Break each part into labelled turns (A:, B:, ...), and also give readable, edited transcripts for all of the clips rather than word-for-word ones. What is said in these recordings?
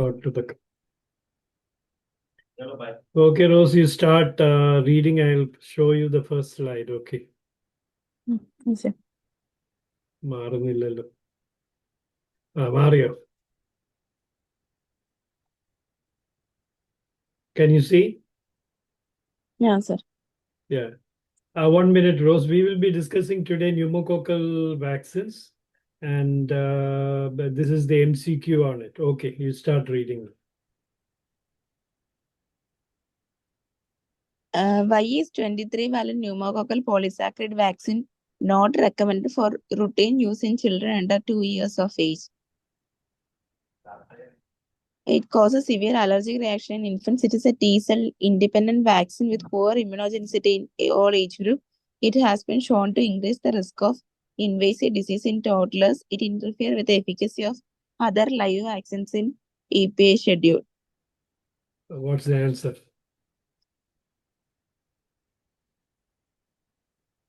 A: To the okay, Rose, you start reading. I'll show you the first slide. Okay.
B: Yes, sir.
A: മാറുന്നില്ലല്ലോ മാറിയോ? Can you see?
B: Yeah, sir.
A: Yeah. 1 minute, Rose. We will be discussing today pneumococcal vaccines, and but this is the MCQ on it. Okay, you start reading.
B: Why is 23-valent pneumococcal polysaccharide vaccine not recommended for routine use in children under 2 years of age? It causes severe allergic reaction in infants. It is a T-cell independent vaccine with poor immunogenicity in all age group. It has been shown to increase the risk of invasive disease in toddlers. It interferes with the efficacy of other live vaccines in EPA schedule.
A: What's the answer?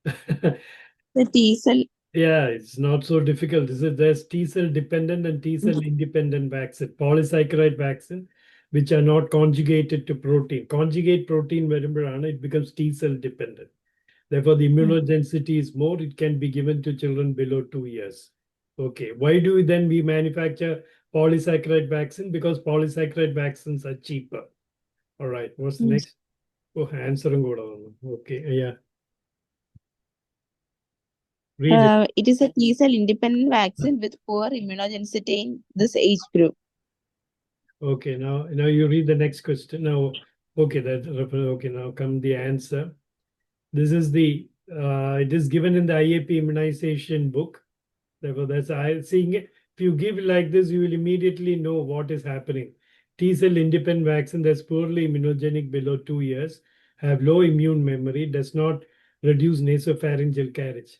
B: The T-cell.
A: Yeah, it's not so difficult, is it? There's T cell dependent and T cell independent vaccine, polysaccharide vaccine, which are not conjugated to protein. Conjugate protein, wherever it becomes T cell dependent. Therefore, the immunogenicity is more. It can be given to children below 2 years. Okay. Why do we then we manufacture polysaccharide vaccine? Because polysaccharide vaccines are cheaper. All right. What's the next? Oh, answer. Okay. Yeah. Read it.
B: It is a T-cell independent vaccine with poor immunogenicity in this age group.
A: Okay, now you read the next question. Now, okay, okay, now come the answer. This is the it is given in the IAP immunization book. Therefore, that's I seeing it. If you give like this, you will immediately know what is happening. T cell independent vaccine that's poorly immunogenic below 2 years, have low immune memory, does not reduce nasopharyngeal carriage.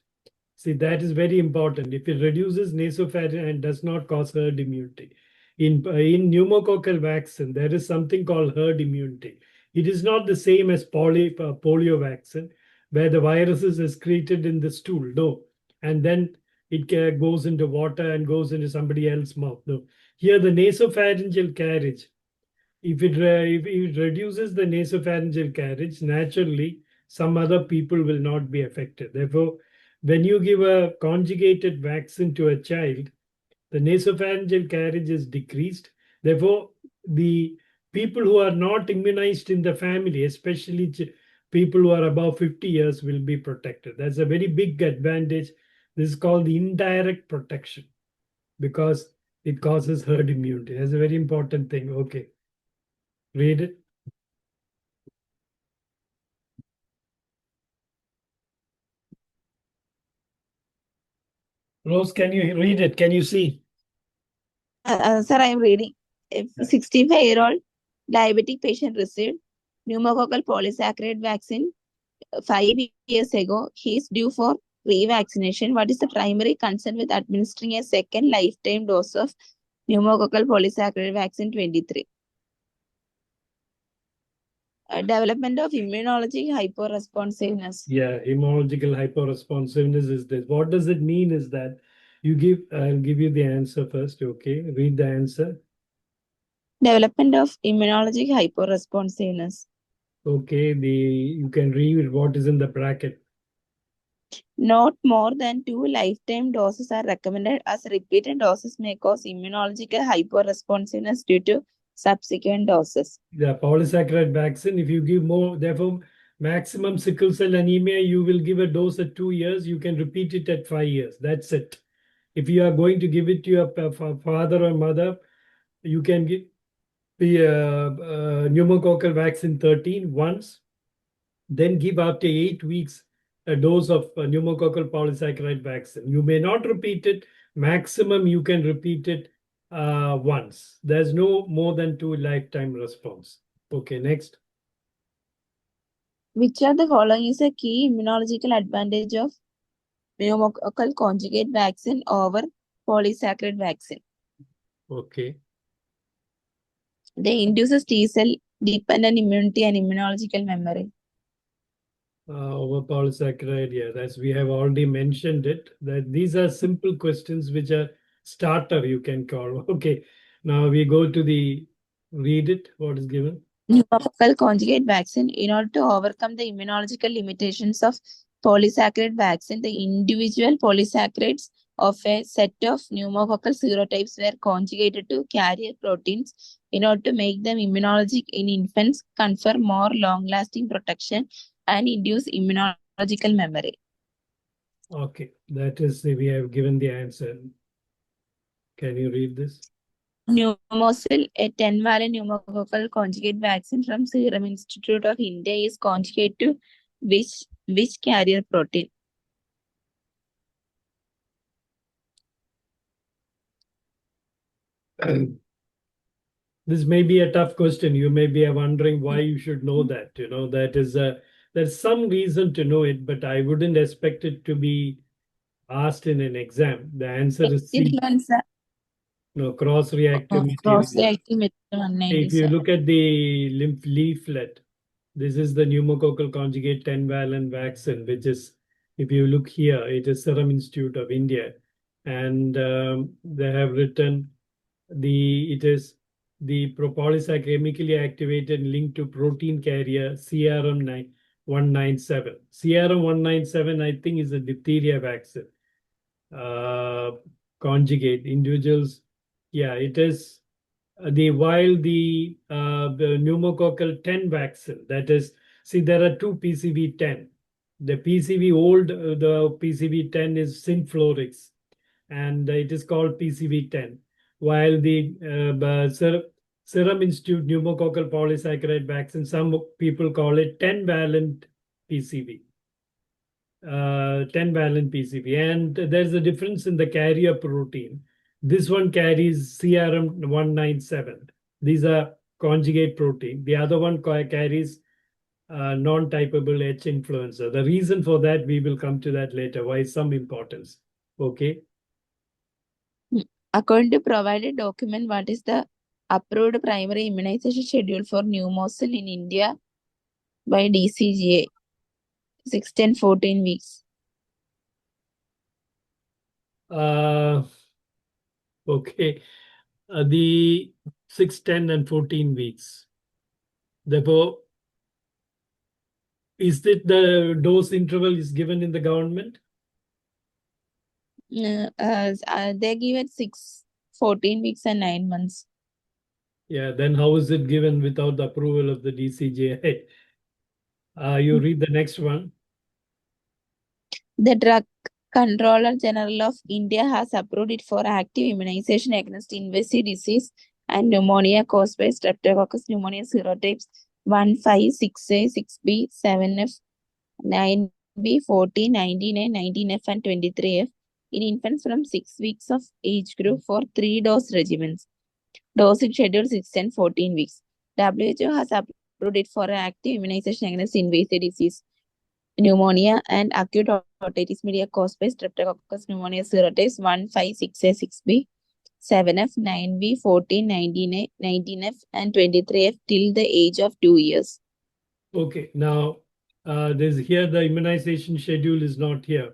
A: See, that is very important. If it reduces nasopharyngeal and does not cause herd immunity. In pneumococcal vaccine, there is something called herd immunity. It is not the same as polio vaccine, where the virus is excreted in the stool. No. And then it goes into water and goes into somebody else's mouth. No. Here, the nasopharyngeal carriage, if it reduces the nasopharyngeal carriage, naturally, some other people will not be affected. Therefore, when you give a conjugated vaccine to a child, the nasopharyngeal carriage is decreased. Therefore, the people who are not immunized in the family, especially people who are above 50 years, will be protected. That's a very big advantage. This is called the indirect protection because it causes herd immunity. That's a very important thing. Okay. Read it. Rose, can you read it? Can you see?
B: Sir, I am reading. If 65-year-old diabetic patient received pneumococcal polysaccharide vaccine 5 years ago, he is due for revaccination. What is the primary concern with administering a second lifetime dose of pneumococcal polysaccharide vaccine 23? Development of immunologic hyperresponsiveness.
A: Yeah, immunological hyperresponsiveness is this. What does it mean is that I'll give you the answer first. Okay, read the answer.
B: Development of immunologic hyperresponsiveness.
A: Okay, you can read what is in the bracket.
B: Not more than 2 lifetime doses are recommended, as repeated doses may cause immunological hyperresponsiveness due to subsequent doses.
A: The polysaccharide vaccine, if you give more, therefore, maximum sickle cell anemia, you will give a dose at 2 years. You can repeat it at 5 years. That's it. If you are going to give it to your father or mother, you can give the pneumococcal vaccine 13 once, then give after 8 weeks a dose of pneumococcal polysaccharide vaccine. You may not repeat it. Maximum you can repeat it once. There's no more than 2 lifetime response. Okay, next.
B: Which of the following is a key immunological advantage of pneumococcal conjugate vaccine over polysaccharide vaccine?
A: Okay.
B: They induces T cell dependent immunity and immunological memory.
A: Over polysaccharide, yeah, that's we have already mentioned it. That these are simple questions which are starter you can call. Okay. Now we go to the read it. What is given?
B: Pneumococcal conjugate vaccine. In order to overcome the immunological limitations of polysaccharide vaccine, the individual polysaccharides of a set of pneumococcal serotypes were conjugated to carrier proteins in order to make them immunologic in infants, confer more long-lasting protection, and induce immunological memory.
A: Okay, that is we have given the answer. Can you read this?
B: Pneumocil, a 10-valent pneumococcal conjugate vaccine from Serum Institute of India, is conjugated to which carrier protein?
A: This may be a tough question. You may be wondering why you should know that. You know, that is there's some reason to know it, but I wouldn't expect it to be asked in an exam. The answer is C.
B: Influenza.
A: No, cross-reactive material.
B: Cross-reactive material
A: If you
B: 197.
A: look at the lymph leaflet, this is the pneumococcal conjugate 10-valent vaccine, which is, if you look here, it is Serum Institute of India. And they have written it is the propolysaccharide chemically activated linked to protein carrier CRM197. CRM197, I think, is a diphtheria vaccine. Conjugate individuals. Yeah, it is while the pneumococcal 10 vaccine, that is, see, there are two PCV10. The PCV old, the PCV10 is Synflorix, and it is called PCV10. While the Serum Institute pneumococcal polysaccharide vaccine, some people call it 10-valent PCV. 10-valent PCV. And there's a difference in the carrier protein. This one carries CRM197. These are conjugate protein. The other one carries non-typable H influenza. The reason for that, we will come to that later. Why some importance. Okay.
B: According to provided document, what is the approved primary immunization schedule for pneumococcal in India by DCGA? 6, 10, 14 weeks.
A: Okay. The 6, 10, and 14 weeks. Therefore, is it the dose interval is given in the government?
B: They give it 6, 14 weeks and 9 months.
A: Yeah, then how is it given without the approval of the DCGA? You read the next one.
B: The Drug Controller General of India has approved it for active immunization against invasive disease and pneumonia caused by Streptococcus pneumoniae serotypes 1, 5, 6A, 6B, 7F, 9B, 14, 19A, 19F, and 23F in infants from 6 weeks of age group for 3-dose regimens. Dosing schedule 6 and 14 weeks. WHO has approved it for active immunization against invasive disease, pneumonia, and acute otitis media caused by Streptococcus pneumoniae serotypes 1, 5, 6A, 6B, 7F, 9B, 14, 19A, 19F, and 23F till the age of 2 years.
A: Okay, now there's here the immunization schedule is not here.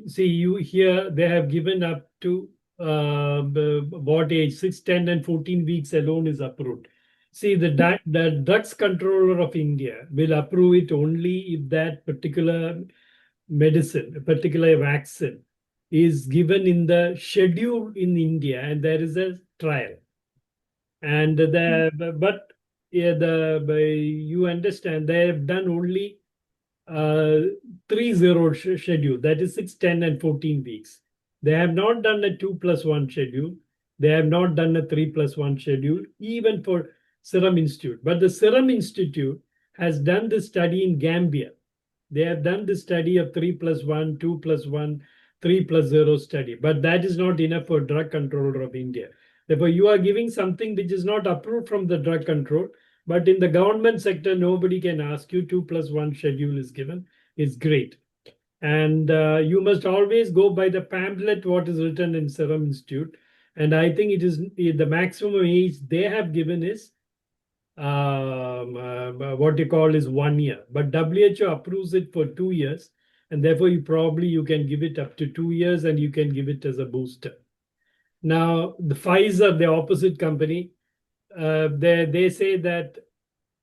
A: See, you here they have given up to what age? 6, 10, and 14 weeks alone is approved. See, the drugs controller of India will approve it only if that particular medicine, a particular vaccine, is given in the schedule in India, and there is a trial. And but yeah, you understand they have done only 3-0 schedule, that is 6, 10, and 14 weeks. They have not done a 2+1 schedule. They have not done a 3+1 schedule, even for Serum Institute. But the Serum Institute has done the study in Gambia. They have done the study of 3+1, 2+1, 3+0 study. But that is not enough for Drug Controller of India. Therefore, you are giving something which is not approved from the drug control. But in the government sector, nobody can ask you. 2+1 schedule is given. It's great. And you must always go by the pamphlet, what is written in Serum Institute. And I think it is the maximum age they have given is what you call is 1 year. But WHO approves it for 2 years. And therefore, you can give it up to 2 years and you can give it as a booster. Now, the Pfizer, the opposite company, they say that,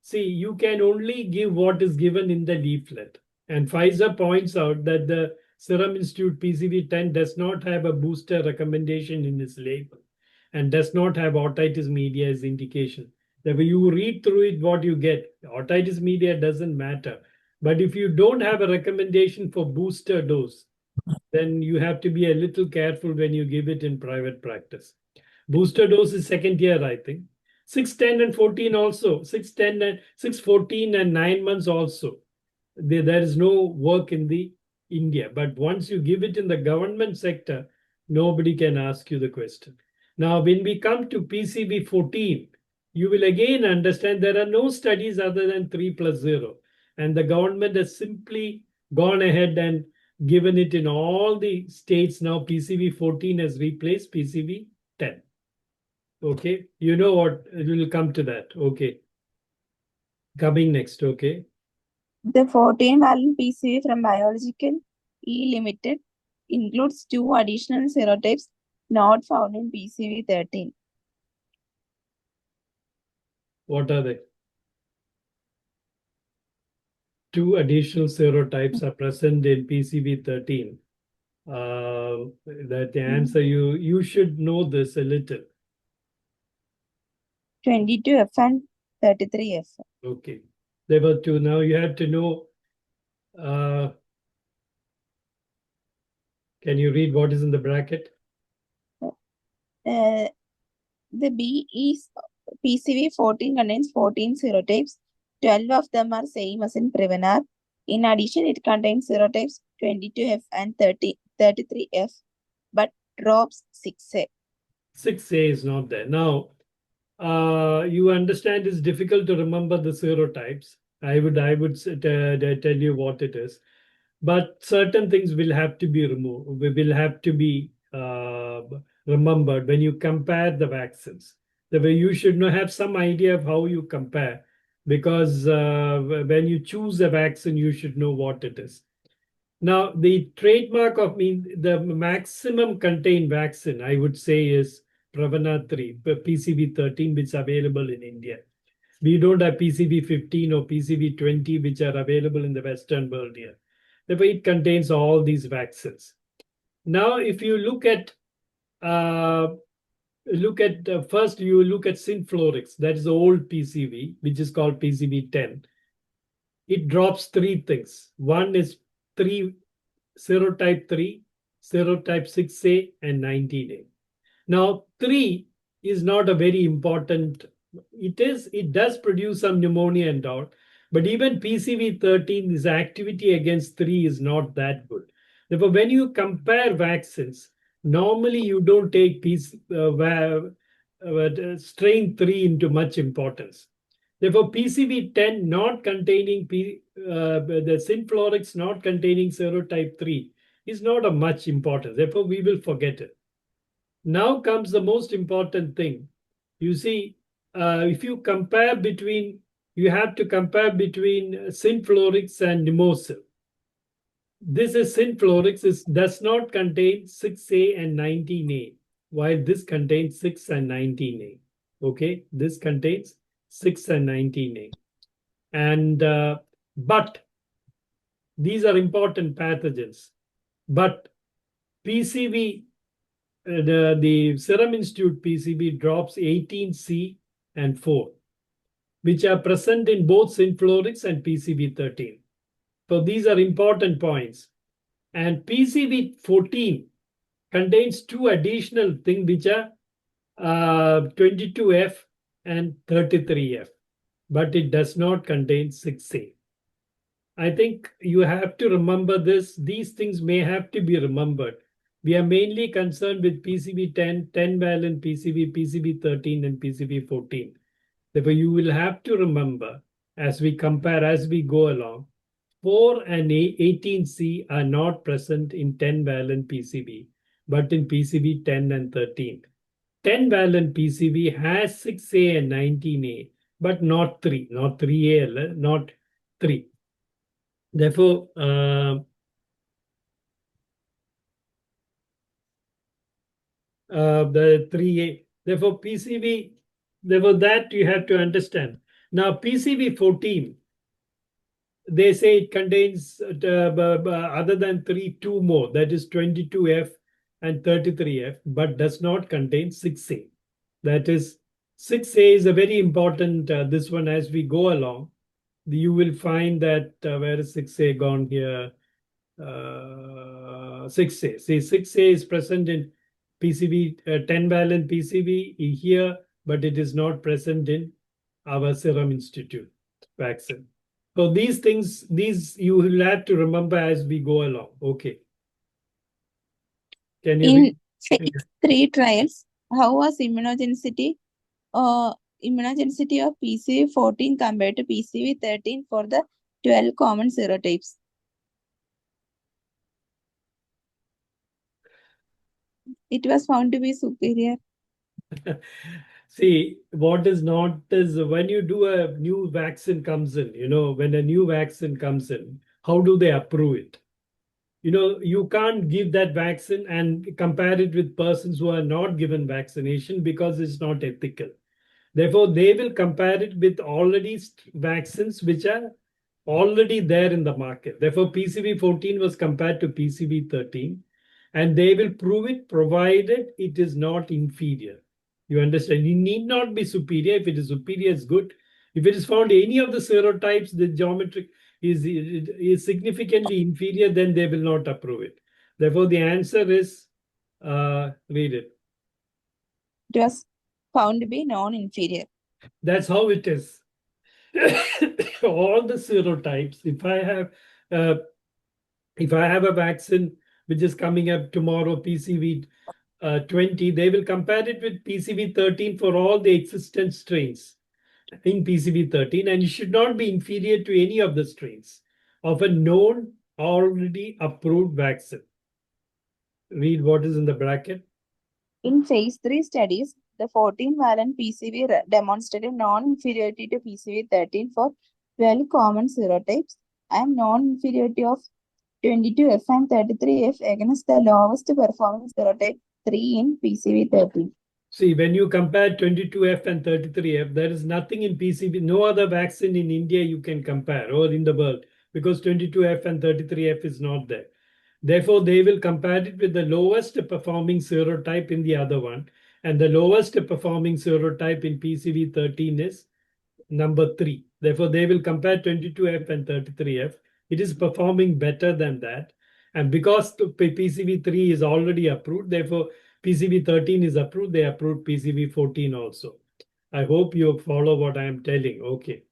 A: see, you can only give what is given in the leaflet. And Pfizer points out that the Serum Institute PCV10 does not have a booster recommendation in its label and does not have otitis media as indication. Therefore, you read through it, what you get. Otitis media doesn't matter. But if you don't have a recommendation for booster dose, then you have to be a little careful when you give it in private practice. Booster dose is second year, I think. 6, 10, and 14 also. 6, 10, and 6, 14, and 9 months also. There is no work in the India. But once you give it in the government sector, nobody can ask you the question. Now, when we come to PCB 14, you will again understand there are no studies other than 3+0. And the government has simply gone ahead and given it in all the states. Now PCB 14 has replaced PCB 10. Okay, you know what, we will come to that. Okay, coming next. Okay,
B: The 14-valent PCV from Biological E Limited includes 2 additional serotypes not found in PCV 13.
A: what are they? 2 additional serotypes are present in PCB 13. That the answer, you should know this a little.
B: 22F and 33F.
A: Okay, there were 2. Now you have to know. Can you read what is in the bracket?
B: The B is PCV 14 contains 14 serotypes. 12 of them are same as in Prevenar. In addition, it contains serotypes 22F and 33F, but drops 6A.
A: 6A is not there. Now, you understand it's difficult to remember the serotypes. I would tell you what it is, but certain things will have to be removed. Will have to be remembered when you compare the vaccines. The way you should have some idea of how you compare, because when you choose a vaccine, you should know what it is. Now, the trademark of the maximum contained vaccine, I would say, is Prevnar 3, PCV 13, which is available in India. We don't have PCV 15 or PCV 20, which are available in the Western world here. Therefore, it contains all these vaccines. Now, if you look at first, you look at Synflorix, that is the old PCV, which is called PCV 10. It drops 3 things. One is 3 serotype 3, serotype 6A, and 19A. Now, 3 is not a very important. It does produce some pneumonia and all, but even PCV 13, this activity against 3 is not that good. Therefore, when you compare vaccines, normally you don't take strain 3 into much importance. Therefore, PCV 10 not containing the Synflorix not containing serotype 3 is not of much importance. Therefore, we will forget it. Now comes the most important thing. You see, if you compare between, you have to compare between Synflorix and Pneumococcal. This is Synflorix, does not contain 6A and 19A, while this contains 6 and 19A. Okay, this contains 6 and 19A. And but these are important pathogens. But PCV, the Serum Institute PCV drops 18C and 4, which are present in both Synflorix and PCV 13. So these are important points. And PCV 14 contains 2 additional things, which are 22F and 33F, but it does not contain 6A. I think you have to remember this. These things may have to be remembered. We are mainly concerned with PCV 10, 10-valent PCV, PCV 13, and PCV 14. Therefore, you will have to remember as we compare, as we go along, 4 and 18C are not present in 10-valent PCV, but in PCV 10 and 13. 10-valent PCV has 6A and 19A, but not 3, not 3A, not 3. Therefore, the 3A. Therefore, PCV, therefore that you have to understand. Now, PCV 14, they say it contains other than 2 more, that is 22F and 33F, but does not contain 6A. That is, 6A is a very important, this one as we go along, you will find that where is 6A gone here? 6A. See, 6A is present in PCV, 10-valent PCV here, but it is not present in our Serum Institute vaccine. So these things, these you will have to remember as we go along. Okay. Can you
B: In
A: read?
B: phase 3 trials, how was immunogenicity of PCV 14 compared to PCV 13 for the 12 common serotypes? It was found to be superior.
A: See, what is not is when you do a new vaccine comes in, when a new vaccine comes in, how do they approve it? You can't give that vaccine and compare it with persons who are not given vaccination because it's not ethical. Therefore, they will compare it with already vaccines which are already there in the market. Therefore, PCV 14 was compared to PCV 13, and they will prove it provided it is not inferior. You understand? It need not be superior. If it is superior, it's good. If it is found any of the serotypes, the geometric is significantly inferior, then they will not approve it. Therefore, the answer is read it.
B: It was found to be non-inferior.
A: That's how it is. All the serotypes. Uh, if I have a vaccine which is coming up tomorrow, PCV 20, they will compare it with PCV 13 for all the existent strains in PCV 13, and it should not be inferior to any of the strains of a known, already approved vaccine. Read what is in the bracket.
B: In phase 3 studies, the 14-valent PCV demonstrated non-inferiority to PCV 13 for 12 common serotypes and non-inferiority of 22F and 33F against the lowest performing serotype 3 in PCV 13.
A: See, when you compare 22F and 33F, there is nothing in PCV, no other vaccine in India you can compare or in the world because 22F and 33F is not there. Therefore, they will compare it with the lowest performing serotype in the other one. And the lowest performing serotype in PCV 13 is number 3. Therefore, they will compare 22F and 33F. It is performing better than that. And because the PCV 3 is already approved, therefore, PCV 13 is approved, they approved PCV 14 also. I hope you follow what I am telling. Okay.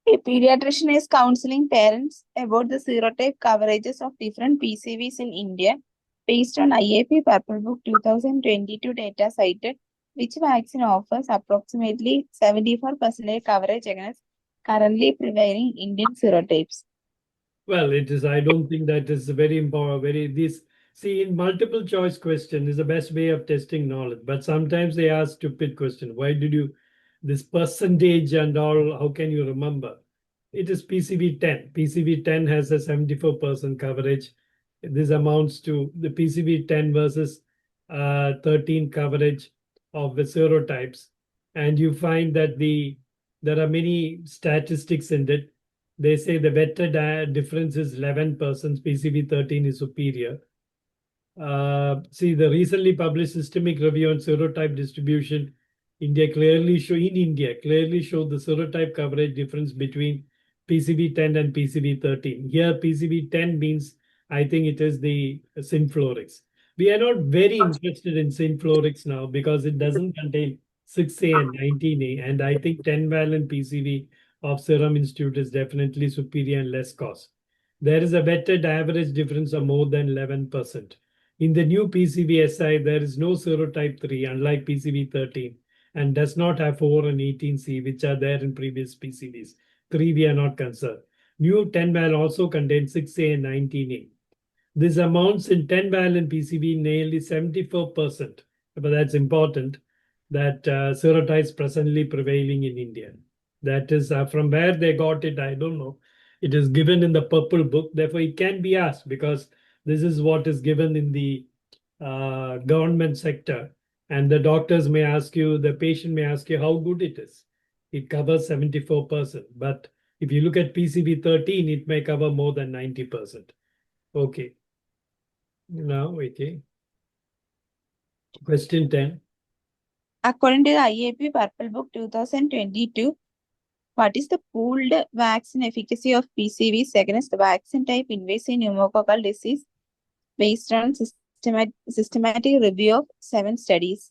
B: A pediatrician is counseling parents about the serotype coverages of different PCVs in India based on IAP Purple Book 2022 data cited, which vaccine offers approximately 74% coverage against currently prevailing Indian serotypes.
A: Well, it is. I don't think that is very important. See, in multiple choice question is the best way of testing knowledge. But sometimes they ask stupid question. Why did you this percentage and all? How can you remember? It is PCV 10. PCV 10 has a 74% coverage. This amounts to the PCV 10 versus 13 coverage of the serotypes. And you find that there are many statistics in it. They say the better difference is 11%. PCV 13 is superior. See, the recently published systemic review on serotype distribution in India clearly showed the serotype coverage difference between PCV 10 and PCV 13. Here, PCV 10 means I think it is the Synflorix. We are not very interested in Synflorix now because it doesn't contain 6A and 19A, and I think 10-valent PCV of Serum Institute is definitely superior and less cost. There is a weighted average difference of more than 11%. In the new PCV-SI, there is no serotype 3, unlike PCV-13, and does not have 4 and 18C, which are there in previous PCVs. 3, we are not concerned. New 10-val also contains 6A and 19A. This amounts in 10-valent PCV nearly 74%. But that's important, that serotypes presently prevailing in India. That is from where they got it, I don't know. It is given in the purple book. Therefore, it can be asked because this is what is given in the government sector, and the doctors may ask you, the patient may ask you how good it is. It covers 74%, but if you look at PCV 13, it may cover more than 90%. Okay. Now, okay. Question 10.
B: According to the IAP Purple Book 2022, what is the pooled vaccine efficacy of PCVs against the vaccine type invasive pneumococcal disease based on systematic review of 7 studies?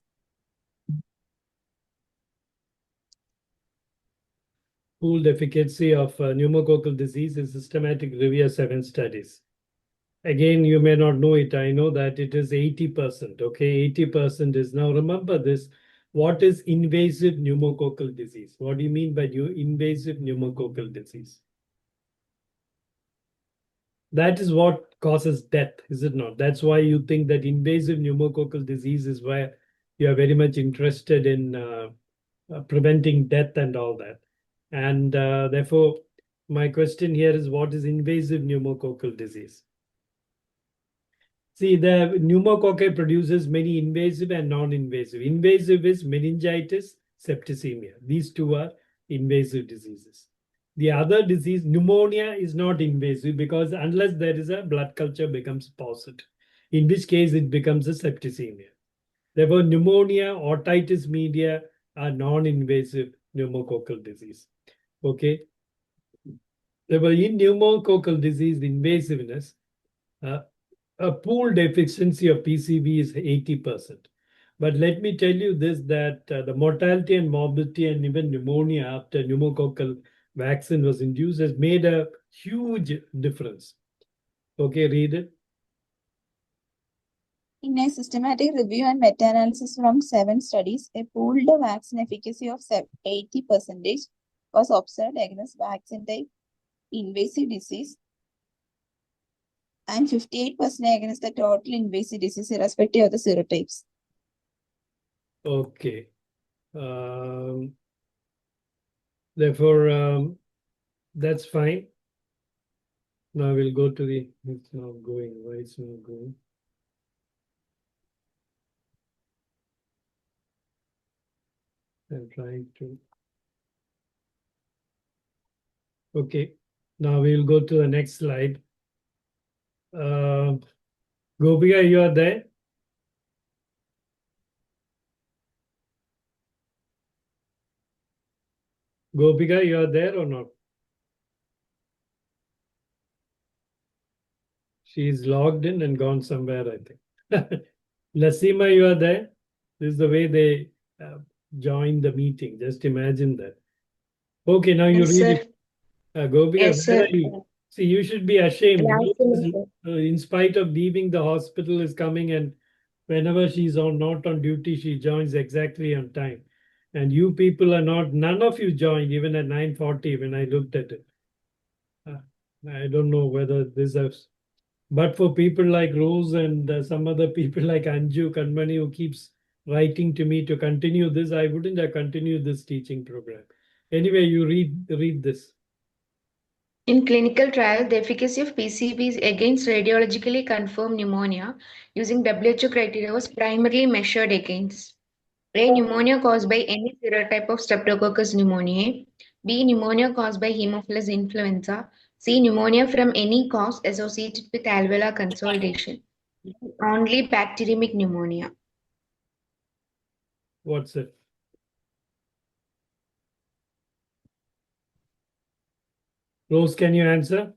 A: Pooled efficacy of pneumococcal disease is systematic review of 7 studies. Again, you may not know it. I know that it is 80%. Okay, 80% is now. Remember this. What is invasive pneumococcal disease? What do you mean by invasive pneumococcal disease? That is what causes death, is it not? That's why you think that invasive pneumococcal disease is where you are very much interested in preventing death and all that. And therefore, my question here is, what is invasive pneumococcal disease? See, the pneumococcal produces many invasive and non-invasive. Invasive is meningitis, septicemia. These two are invasive diseases. The other disease, pneumonia, is not invasive because unless there is a blood culture becomes positive, in which case it becomes a septicemia. Therefore, pneumonia, otitis media are non-invasive pneumococcal disease. Okay. Therefore, in pneumococcal disease, the invasiveness, a pooled efficiency of PCV is 80%. But let me tell you this, that the mortality and morbidity and even pneumonia after pneumococcal vaccine was induced has made a huge difference. Okay, read it.
B: In a systematic review and meta-analysis from 7 studies, a pooled vaccine efficacy of 80% was observed against vaccine type invasive disease and 58% against the total invasive disease irrespective of the serotypes.
A: Okay. Therefore, that's fine. Now we'll go to the, it's not going, why it's not going? I'm trying to. Okay, now we'll go to the next slide. Gopika, you are there? Gopika, you are there or not? She's logged in and gone somewhere, I think. Lasima, you are there? This is the way they join the meeting. Just imagine that. Okay, now you
C: Yes,
A: read
C: sir.
A: it. Gopika,
C: Yes,
A: where
C: sir.
A: are you? See, you should be ashamed.
C: Last semester.
A: In spite of leaving the hospital, is coming, and whenever she's not on duty, she joins exactly on time. And you people are not, none of you joined even at 9:40 when I looked at it. I don't know whether this is, but for people like Rose and some other people like Anju Kanmani who keeps writing to me to continue this, I wouldn't have continued this teaching program. Anyway, you read this.
C: In clinical trial, the efficacy of PCBs against radiologically confirmed pneumonia using WHO criteria was primarily measured against A. Pneumonia caused by any serotype of Streptococcus pneumoniae. B. Pneumonia caused by Haemophilus influenza. C. Pneumonia from any cause associated with alveolar consolidation. Only bacteremic pneumonia.
A: What's it? Rose, can you answer?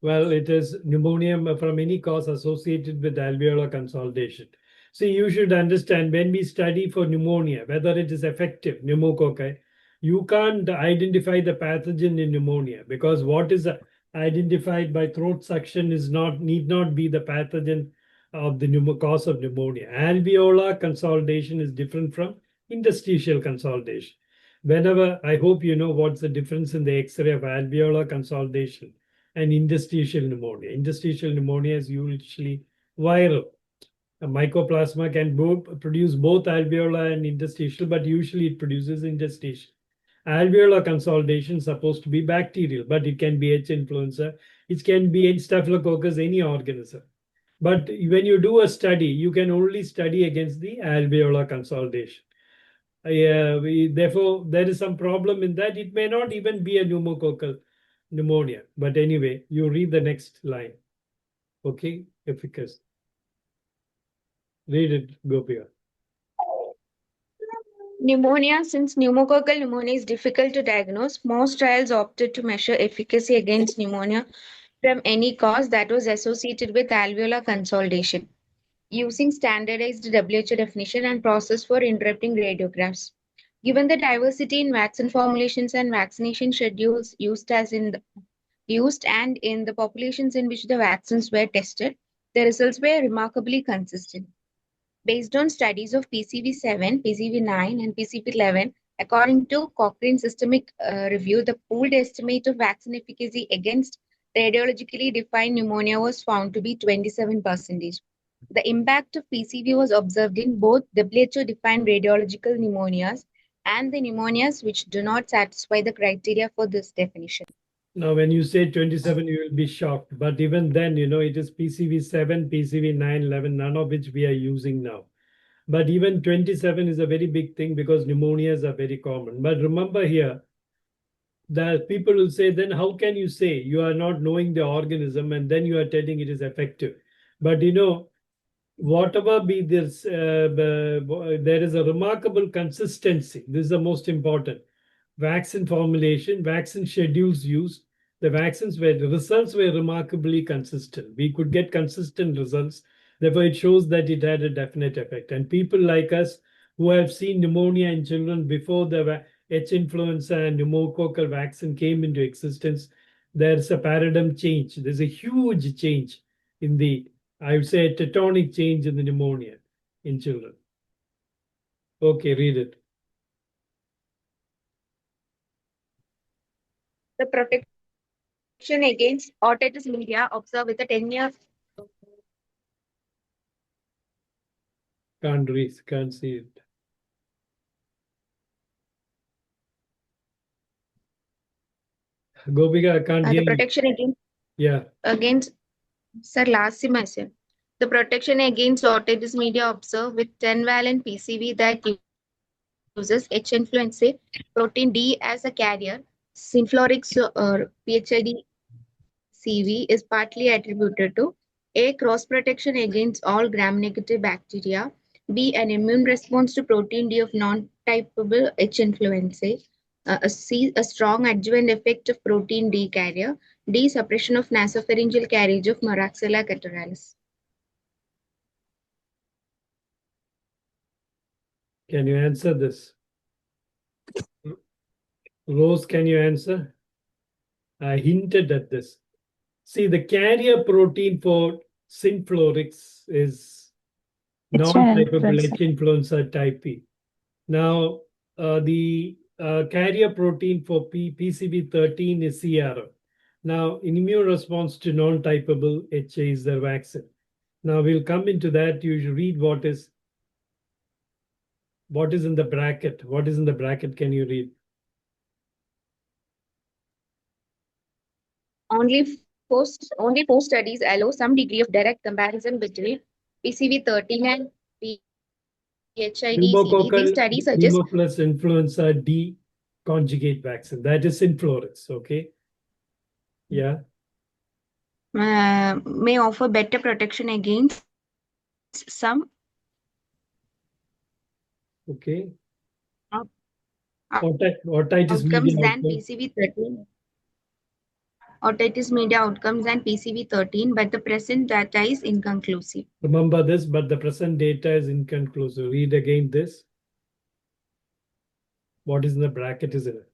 A: Well, it is pneumonia from any cause associated with alveolar consolidation. See, you should understand when we study for pneumonia, whether it is effective, pneumococci, you can't identify the pathogen in pneumonia because what is identified by throat suction is need not be the pathogen of the cause of pneumonia. Alveolar consolidation is different from interstitial consolidation. Whenever, I hope you know what's the difference in the X-ray of alveolar consolidation and interstitial pneumonia. Interstitial pneumonia is usually viral. A mycoplasma can produce both alveolar and interstitial, but usually it produces interstitial. Alveolar consolidation is supposed to be bacterial, but it can be H. influenza, it can be Staphylococcus, any organism. But when you do a study, you can only study against the alveolar consolidation. Therefore, there is some problem in that. It may not even be a pneumococcal pneumonia. But anyway, you read the next line. Okay, efficacy. Read it, Gopika.
C: Pneumonia. Since pneumococcal pneumonia is difficult to diagnose, most trials opted to measure efficacy against pneumonia from any cause that was associated with alveolar consolidation, using standardized WHO definition and process for interpreting radiographs. Given the diversity in vaccine formulations and vaccination schedules used and in the populations in which the vaccines were tested, the results were remarkably consistent. Based on studies of PCV7, PCV9, and PCV11, according to Cochrane Systemic Review, the pooled estimate of vaccine efficacy against radiologically defined pneumonia was found to be 27%. The impact of PCV was observed in both WHO-defined radiological pneumonias and the pneumonias which do not satisfy the criteria for this definition.
A: Now, when you say 27, you will be shocked. But even then, it is PCV7, PCV9, 11, none of which we are using now. But even 27 is a very big thing because pneumonias are very common. But remember here that people will say, then how can you say you are not knowing the organism and then you are telling it is effective? But whatever be this, there is a remarkable consistency. This is the most important. Vaccine formulation, vaccine schedules used, the results were remarkably consistent. We could get consistent results. Therefore, it shows that it had a definite effect. And people like us who have seen pneumonia in children before the H influenza and pneumococcal vaccine came into existence, there's a paradigm change. There's a huge change I would say, a tectonic change in the pneumonia in children. Okay, read it.
C: The protection against otitis media observed with a 10-year
A: Can't see it. Gopika, I can't hear
C: the protection
A: you.
C: against Sir, last semester, the protection against otitis media observed with 10-valent PCV that uses H influenzae protein D as a carrier, Synflorix or PHID CV is partly attributed to A. Cross protection against all gram-negative bacteria, B. An immune response to protein D of non-typable H influenzae, C. A strong adjuvant effect of protein D carrier, D. Suppression of nasopharyngeal carriage of Moraxella catarrhalis.
A: Can you answer this? Rose, can you answer? I hinted at this. See, the carrier protein for Synflorix is non-typable H influenza type P. Now, the carrier protein for PCV13 is CRO. Now, in immune response to non-typable HA is the vaccine. Now, we'll come into that. You should read what is in the bracket. What is in the bracket? Can you read?
C: Only four studies allow some degree of direct comparison between PCV13 and PHID. These studies suggest
A: Pneumococcal influenza D conjugate vaccine. That is Synflorix. Okay. Yeah.
C: May offer better protection against some.
A: Okay. Otitis
C: outcomes
A: media
C: than PCV13. Otitis media outcomes than PCV13, but the present data is inconclusive.
A: Remember this, but the present data is inconclusive. Read again this. What is in the bracket, isn't it?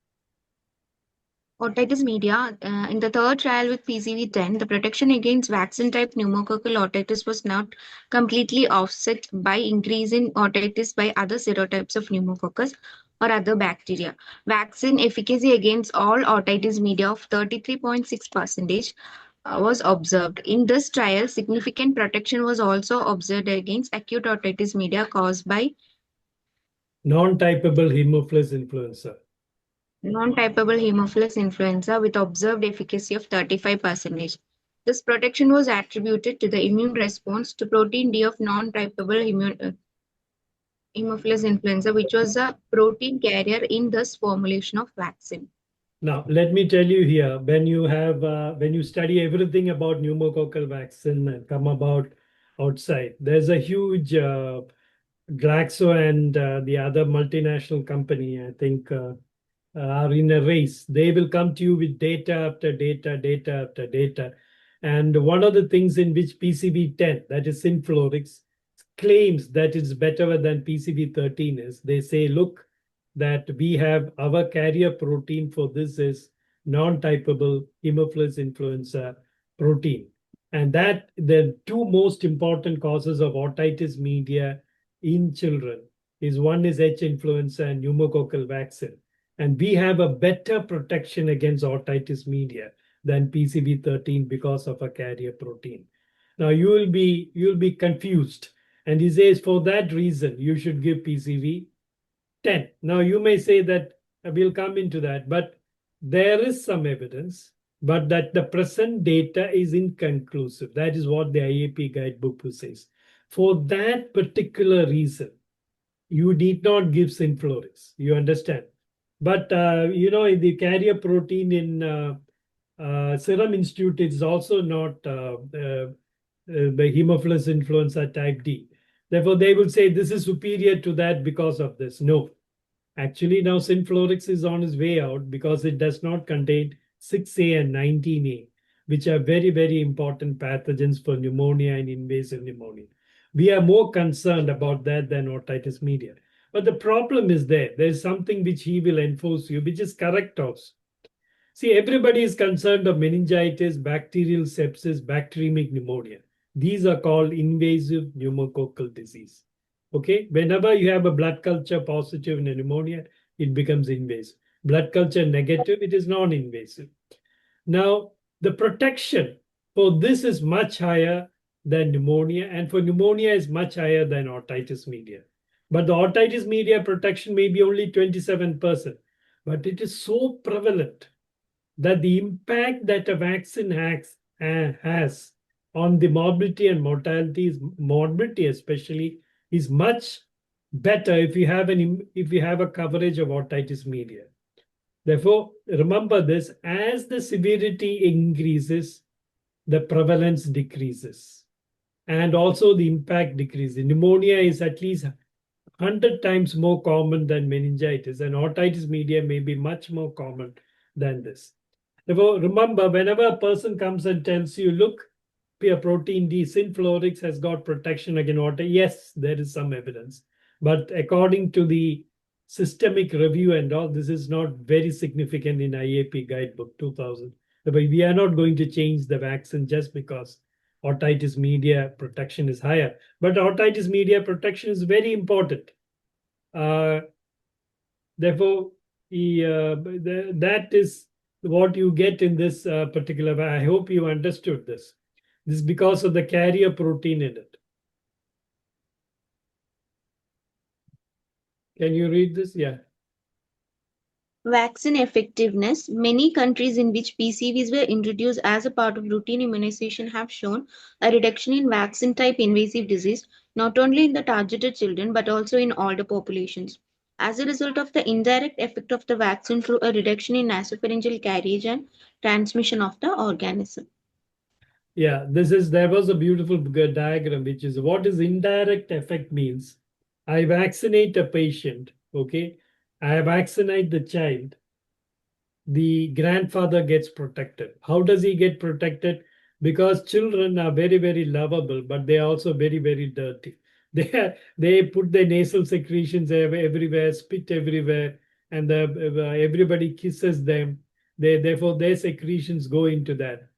C: Otitis media, in the third trial with PCV10, the protection against vaccine-type pneumococcal otitis was not completely offset by increase in otitis by other serotypes of pneumococcus or other bacteria. Vaccine efficacy against all otitis media of 33.6% was observed. In this trial, significant protection was also observed against acute otitis media caused by
A: non-typable Haemophilus influenza.
C: non-typable Haemophilus influenza with observed efficacy of 35%. This protection was attributed to the immune response to protein D of non-typable Haemophilus influenza, which was a protein carrier in this formulation of vaccine.
A: Now, let me tell you here, when you study everything about pneumococcal vaccine and come about outside, there's a huge Glaxo and the other multinational company, I think, are in a race. They will come to you with data after data, data after data. And one of the things in which PCV10, that is Synflorix, claims that it's better than PCV13 is, they say, look, that we have our carrier protein for this is non-typable Haemophilus influenza protein. And that the two most important causes of otitis media in children is one is H influenza and pneumococcal vaccine. And we have a better protection against otitis media than PCV13 because of a carrier protein. Now you'll be confused. And he says for that reason, you should give PCV 10. Now, you may say that we'll come into that, but there is some evidence, but that the present data is inconclusive. That is what the IAP guidebook says. For that particular reason, you need not give Synflorix. You understand? But, in the carrier protein in Serum Institute, it's also not the Haemophilus influenza type D. Therefore, they will say this is superior to that because of this. No. Actually, now Synflorix is on its way out because it does not contain 6A and 19A, which are very, very important pathogens for pneumonia and invasive pneumonia. We are more concerned about that than otitis media. But the problem is there's something which he will enforce you, which is correct also. See, everybody is concerned of meningitis, bacterial sepsis, bacteremic pneumonia. These are called invasive pneumococcal disease. Okay, whenever you have a blood culture positive in a pneumonia, it becomes invasive. Blood culture negative, it is non-invasive. Now, the protection for this is much higher than pneumonia, and for pneumonia is much higher than otitis media. But the otitis media protection may be only 27%, but it is so prevalent that the impact that a vaccine has on the morbidity and mortality, morbidity especially, is much better if you have a coverage of otitis media. Therefore, remember this: as the severity increases, the prevalence decreases, and also the impact decreases. Pneumonia is at least 100 times more common than meningitis, and otitis media may be much more common than this. Therefore, remember, whenever a person comes and tells you, look, protein D, Synflorix has got protection against otitis, yes, there is some evidence. But according to the systemic review and all, this is not very significant in IAP Guidebook 2000. Therefore, we are not going to change the vaccine just because otitis media protection is higher. But otitis media protection is very important. Therefore, that is what you get in this particular. I hope you understood this. This is because of the carrier protein in it. Can you read this? Yeah.
C: Vaccine effectiveness. Many countries in which PCVs were introduced as a part of routine immunization have shown a reduction in vaccine type invasive disease, not only in the targeted children but also in older populations. As a result of the indirect effect of the vaccine through a reduction in nasopharyngeal carriage and transmission of the organism.
A: Yeah, there was a beautiful diagram, which is what is indirect effect means. I vaccinate a patient, okay? I vaccinate the child. The grandfather gets protected. How does he get protected? Because children are very, very lovable, but they are also very, very dirty. They put their nasal secretions everywhere, spit everywhere, and everybody kisses them. Therefore, their secretions go into that.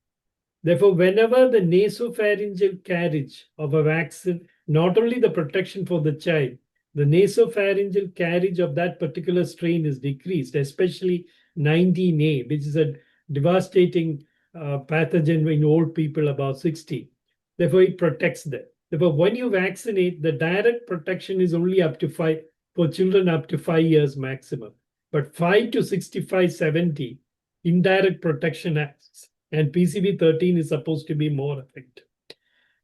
A: Therefore, whenever the nasopharyngeal carriage of a vaccine, not only the protection for the child, the nasopharyngeal carriage of that particular strain is decreased, especially 19A, which is a devastating pathogen in old people above 60. Therefore, it protects them. Therefore, when you vaccinate, the direct protection is only up to 5 for children up to 5 years maximum. But 5 to 65, 70, indirect protection acts, and PCV 13 is supposed to be more effective.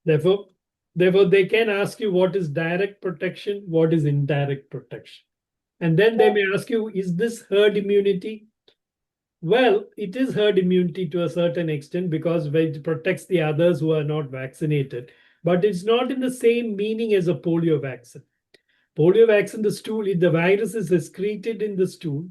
A: Therefore, they can ask you what is direct protection, what is indirect protection. And then they may ask you, is this herd immunity? Well, it is herd immunity to a certain extent because it protects the others who are not vaccinated. But it's not in the same meaning as a polio vaccine. Polio vaccine, the stool, the virus is excreted in the stool,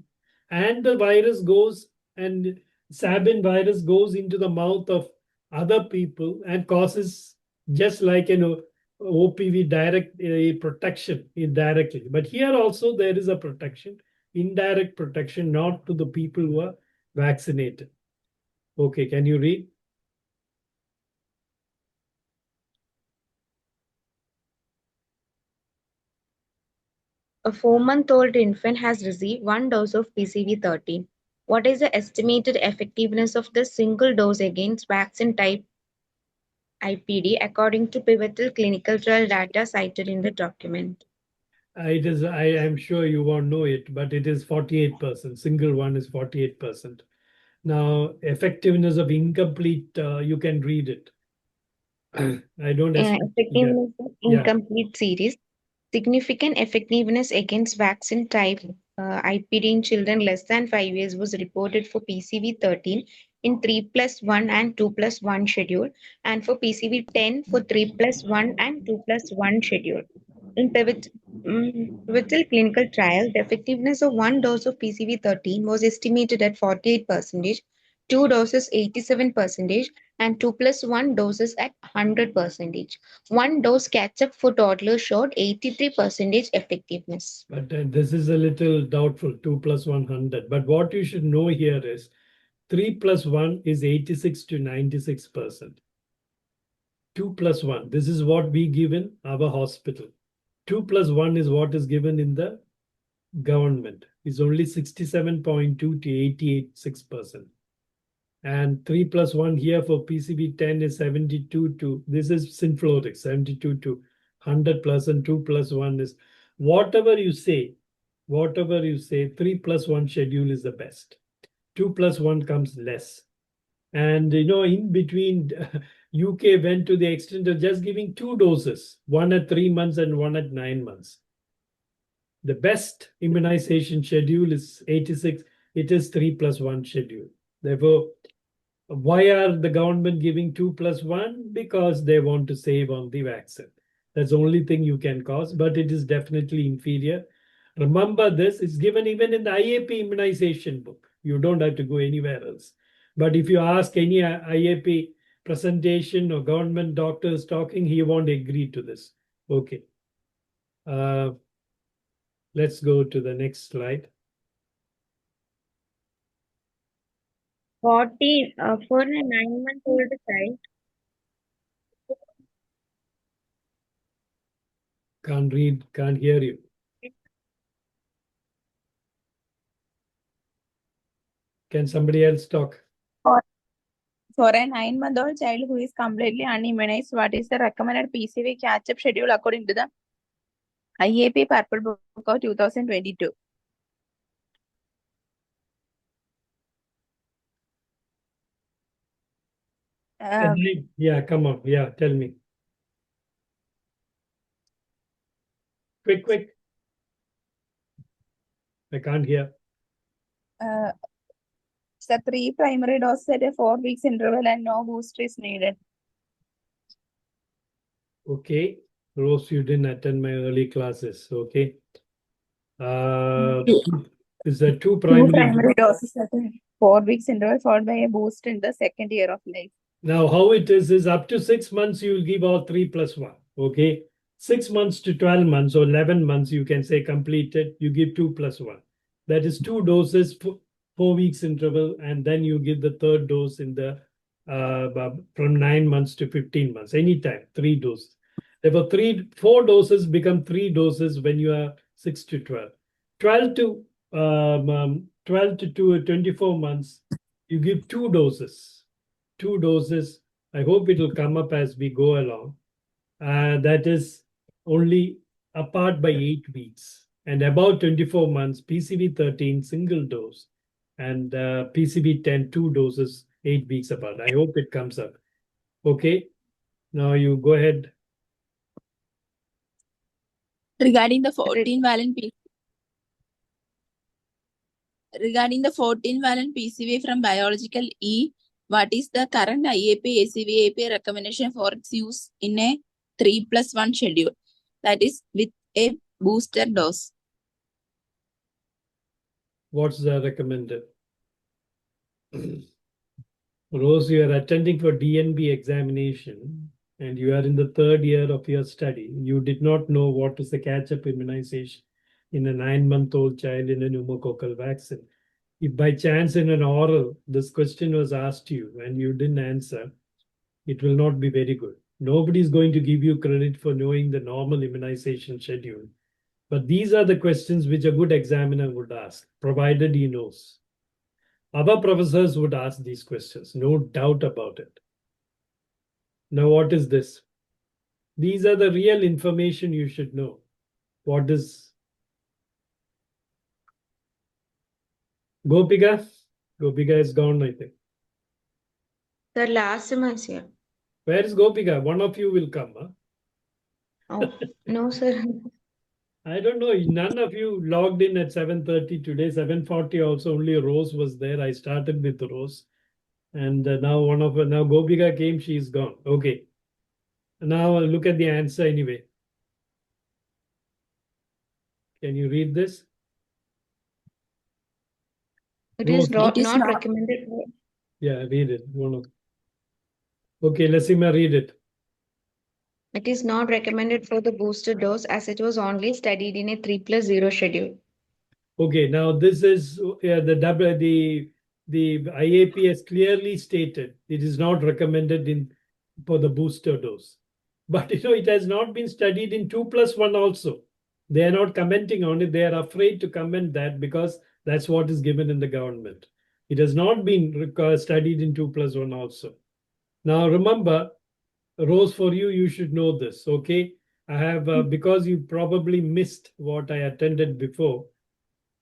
A: and the virus goes and Sabin virus goes into the mouth of other people and causes just like OPV direct protection indirectly. But here also there is a protection, indirect protection, not to the people who are vaccinated. Okay, can you read?
C: A 4-month-old infant has received 1 dose of PCV13. What is the estimated effectiveness of the single dose against vaccine type IPD according to pivotal clinical trial data cited in the document?
A: It is. I am sure you won't know it, but it is 48%. Single one is 48%. Now, effectiveness of incomplete, you can read it. I don't expect.
C: Effectiveness of
A: Yeah.
C: incomplete series. Significant effectiveness against vaccine type IPD in children less than 5 years was reported for PCV13 in 3+1 and 2+1 schedule, and for PCV10 for 3+1 and 2+1 schedule. In pivotal clinical trial, the effectiveness of 1 dose of PCV13 was estimated at 48%, 2 doses 87%, and 2+1 doses at 100%. 1 dose catch-up for toddlers showed 83% effectiveness.
A: But this is a little doubtful, 2 plus 100. But what you should know here is 3 plus 1 is 86 to 96%. 2 plus 1, this is what we give in our hospital. 2 plus 1 is what is given in the government. It's only 67.2 to 88.6%. And 3 plus 1 here for PCV10 is 72 to, this is Synflorix, 72 to 100 plus, and 2 plus 1 is whatever you say, 3 plus 1 schedule is the best. 2 plus 1 comes less. And in between, UK went to the extent of just giving 2 doses, one at 3 months and one at 9 months. The best immunization schedule is 86. It is 3 plus 1 schedule. Therefore, why are the government giving 2 plus 1? Because they want to save on the vaccine. That's the only thing you can cause, but it is definitely inferior. Remember this, it's given even in the IAP immunization book. You don't have to go anywhere else. But if you ask any IAP presentation or government doctors talking, he won't agree to this. Okay. Let's go to the next slide.
C: 40 for a 9-month-old child.
A: Can't read, can't hear you. Can somebody else talk?
B: For a 9-month-old child who is completely unimmunized, what is the recommended PCV catch-up schedule according to the IAP Purple Book of 2022?
A: Yeah, come on. Yeah, tell me. Quick. I can't hear.
B: It's a 3 primary doses at a 4 weeks interval and no booster is needed.
A: Okay. Rose, you didn't attend my early classes. Okay. Is there 2
B: 2
A: primary?
B: primary doses at a 4 weeks interval followed by a boost in the second year of life.
A: Now, how it is up to 6 months, you will give all 3 plus 1. Okay. 6 months to 12 months or 11 months, you can say completed, you give 2 plus 1. That is 2 doses, 4 weeks interval, and then you give the third dose in the from 9 months to 15 months, anytime, 3 doses. Therefore, 4 doses become 3 doses when you are 6 to 12. 12 to 24 months, you give 2 doses. 2 doses. I hope it will come up as we go along. That is only apart by 8 weeks. and about 24 months, PCV13 single dose, and PCV10 two doses, 8 weeks apart. I hope it comes up. Okay, now you go ahead.
B: Regarding the 14-valent PCV from biological E, what is the current IAP ACV recommendation for its use in a 3+1 schedule? That is with a booster dose.
A: What's the recommended? Rose, you are attending for DNB examination and you are in the 3rd year of your study. You did not know what is the catch-up immunization in a 9-month-old child in a pneumococcal vaccine. If by chance in an oral, this question was asked to you and you didn't answer, it will not be very good. Nobody is going to give you credit for knowing the normal immunization schedule. But these are the questions which a good examiner would ask, provided he knows. Other professors would ask these questions, no doubt about it. Now, what is this? These are the real information you should know. What is Gopika? Gopika is gone, I think.
C: The last semester here.
A: Where is Gopika? One of you will come. Huh?
C: Oh, no, sir.
A: I don't know. None of you logged in at 7:30 today. 7:40 also only Rose was there. I started with Rose. And now now Gopika came, she's gone. Okay. Now look at the answer anyway. Can you read this?
C: It is not
B: It is not.
C: recommended.
A: Yeah, read it. Okay, Lasima, read it.
C: It is not recommended for the booster dose as it was only studied in a 3+0 schedule.
A: Okay, now this is the IAP has clearly stated it is not recommended for the booster dose. But it has not been studied in 2+1 also. They are not commenting on it. They are afraid to comment that because that's what is given in the government. It has not been studied in 2+1 also. Now remember, Rose, for you, you should know this, okay? I have, because you probably missed what I attended before,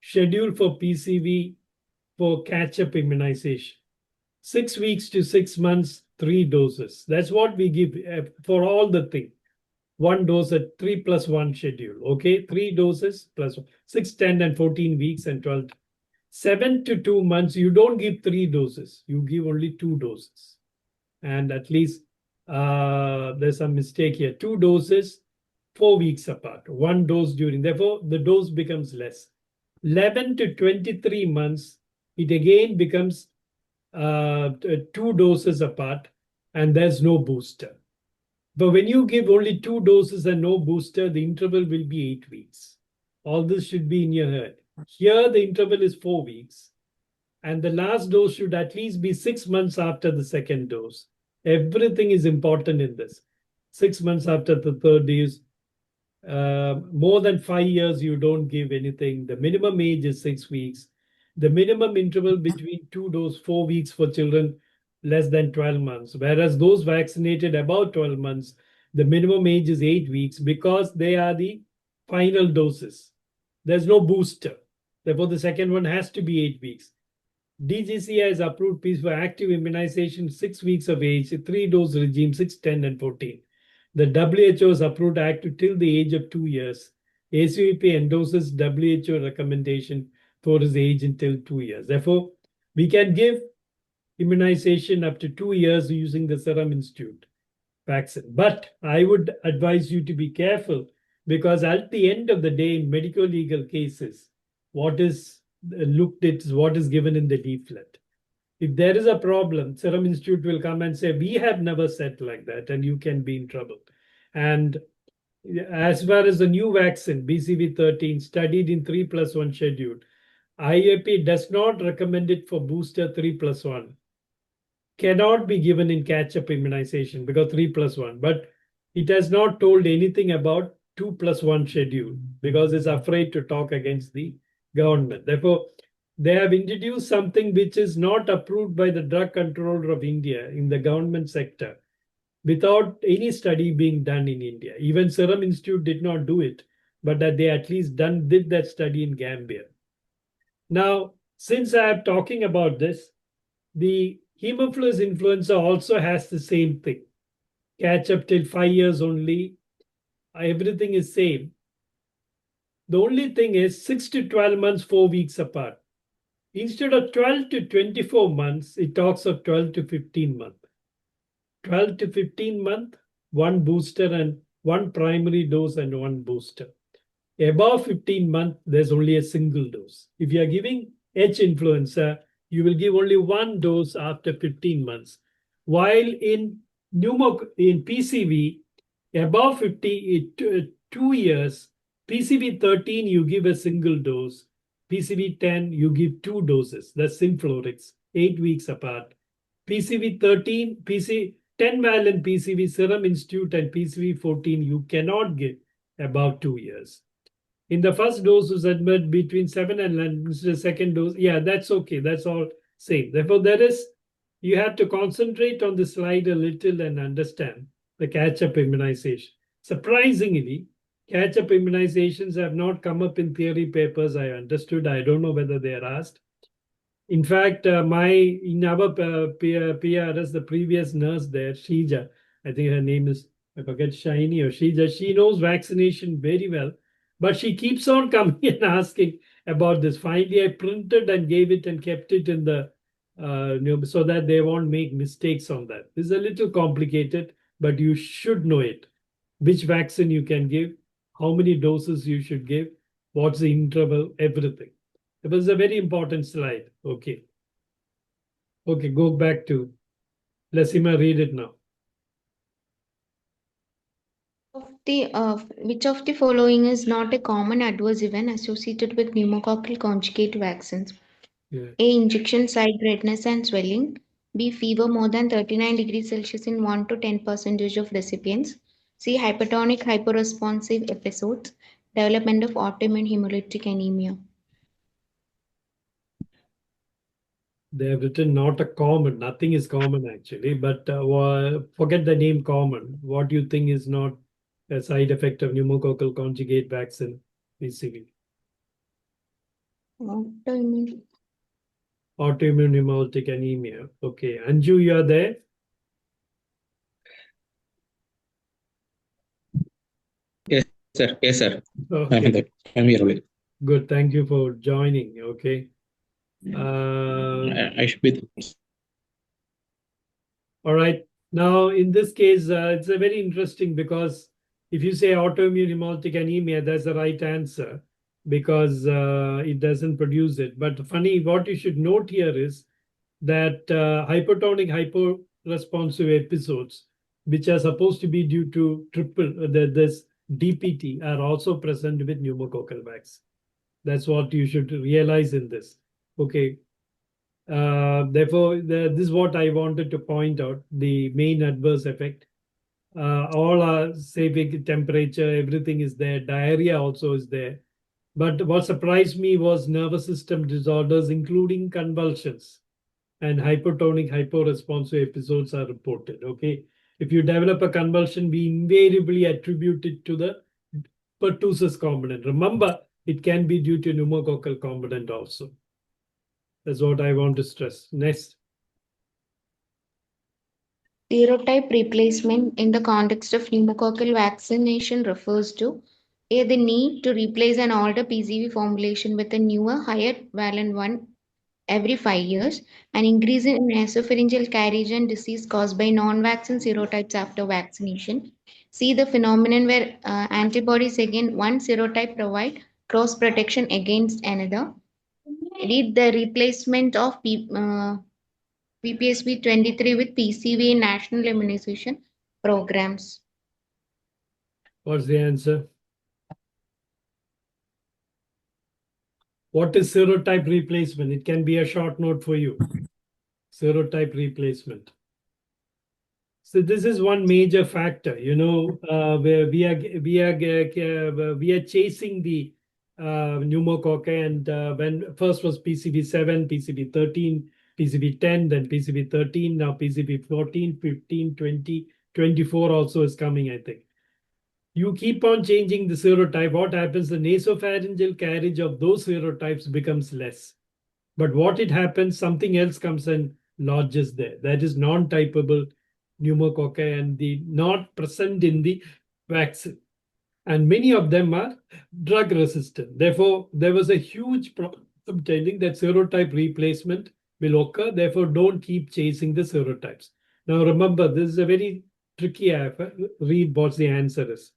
A: schedule for PCV for catch-up immunization. 6 weeks to 6 months, 3 doses. That's what we give for all the thing. 1 dose at 3+1 schedule, okay? 3 doses plus 6, 10, and 14 weeks and 12. 7 to 2 months, you don't give 3 doses. You give only 2 doses. And at least there's some mistake here. 2 doses, 4 weeks apart. 1 dose during. Therefore, the dose becomes less. 11 to 23 months, it again becomes 2 doses apart, and there's no booster. But when you give only 2 doses and no booster, the interval will be 8 weeks. All this should be in your head. Here, the interval is 4 weeks. And the last dose should at least be 6 months after the second dose. Everything is important in this. 6 months after the third dose. More than 5 years, you don't give anything. The minimum age is 6 weeks. The minimum interval between 2 doses, 4 weeks for children less than 12 months. Whereas those vaccinated about 12 months, the minimum age is 8 weeks because they are the final doses. There's no booster. Therefore, the second one has to be 8 weeks. DGC has approved piece for active immunization 6 weeks of age, 3-dose regime 6, 10, and 14. The WHO has approved active till the age of 2 years. ACVP endorses WHO recommendation for his age until 2 years. Therefore, we can give immunization up to 2 years using the Serum Institute vaccine. But I would advise you to be careful because at the end of the day, in medical legal cases, what is looked at is what is given in the leaflet. If there is a problem, Serum Institute will come and say, we have never said like that, and you can be in trouble. And as far as the new vaccine, BCV13, studied in 3+1 schedule, IAP does not recommend it for booster 3+1. Cannot be given in catch-up immunization because 3+1. But it has not told anything about 2+1 schedule because it's afraid to talk against the government. Therefore, they have introduced something which is not approved by the Drug Controller of India in the government sector without any study being done in India. Even Serum Institute did not do it. but that they at least did that study in Gambia. Now, since I am talking about this, the Haemophilus influenza also has the same thing. Catch up till 5 years only. Everything is same. The only thing is 6 to 12 months, 4 weeks apart. Instead of 12 to 24 months, it talks of 12 to 15 months. 12 to 15 months, one booster and one primary dose and one booster. Above 15 months, there's only a single dose. If you are giving H influenza, you will give only one dose after 15 months. While in PCV, above 2 years, PCV 13, you give a single dose. PCV 10, you give two doses. That's Synflorix, 8 weeks apart. PCV 13, 10-valent PCV Serum Institute and PCV 14, you cannot give about 2 years. In the first dose was admitted between 7 and the second dose. Yeah, that's okay. That's all same. Therefore, you have to concentrate on the slide a little and understand the catch-up immunization. Surprisingly, catch-up immunizations have not come up in theory papers. I understood. I don't know whether they are asked. In fact, in our PRS, the previous nurse there, Shija, I think her name is, I forget, Shiny or Shija, she knows vaccination very well, but she keeps on coming and asking about this. Finally, I printed and gave it and kept it in the, so that they won't make mistakes on that. This is a little complicated, but you should know it. Which vaccine you can give, how many doses you should give, what's the interval, everything. It was a very important slide. Okay. Okay, go back to Lasima, read it now.
C: Which of the following is not a common adverse event associated with pneumococcal conjugate vaccines?
A: Yeah.
C: A. Injection site redness and swelling. B. Fever more than 39 degrees Celsius in 1 to 10% of recipients. C. Hypertonic hyperresponsive episodes. Development of autoimmune hemolytic anemia.
A: They have written not a common, nothing is common actually, but forget the name common. What do you think is not a side effect of pneumococcal conjugate vaccine, PCV?
C: Autoimmune.
A: Autoimmune hemolytic anemia. Okay, Anju, you are there?
D: Yes, sir. Yes, sir.
A: Okay,
D: I'm here only.
A: good. Thank you for joining. Okay.
D: I should be.
A: All right. Now, in this case, it's a very interesting because if you say autoimmune hemolytic anemia, that's the right answer because it doesn't produce it. But funny, what you should note here is that hypertonic hyporesponsive episodes, which are supposed to be due to this DPT, are also present with pneumococcal vaccine. That's what you should realize in this. Okay. Therefore, this is what I wanted to point out, the main adverse effect. All are safe temperature, everything is there. Diarrhea also is there. But what surprised me was nervous system disorders, including convulsions and hypertonic hyporesponsive episodes are reported. Okay. If you develop a convulsion, we invariably attribute it to the pertussis component. Remember, it can be due to pneumococcal component also. That's what I want to stress. Next.
C: Serotype replacement in the context of pneumococcal vaccination refers to A. The need to replace an older PCV formulation with a newer, higher valent one every 5 years, an increase in nasopharyngeal carriage disease caused by non-vaccine serotypes after vaccination. C. The phenomenon where antibodies against one serotype provide cross protection against another. D. The replacement of PPSV 23 with PCV in national immunization programs.
A: What's the answer? What is serotype replacement? It can be a short note for you. Serotype replacement. So this is one major factor, where we are chasing the pneumococcal, and when first was PCV 7, PCV 13, PCV 10, then PCV 13, now PCV 14, 15, 20, 24 also is coming, I think. You keep on changing the serotype. What happens? The nasopharyngeal carriage of those serotypes becomes less. But what it happens, something else comes and lodges there. That is non-typable pneumococci and the not present in the vaccine. And many of them are drug resistant. Therefore, there was a huge problem telling that serotype replacement will occur. Therefore, don't keep chasing the serotypes. Now, remember, this is a very tricky app. Read what the answer is.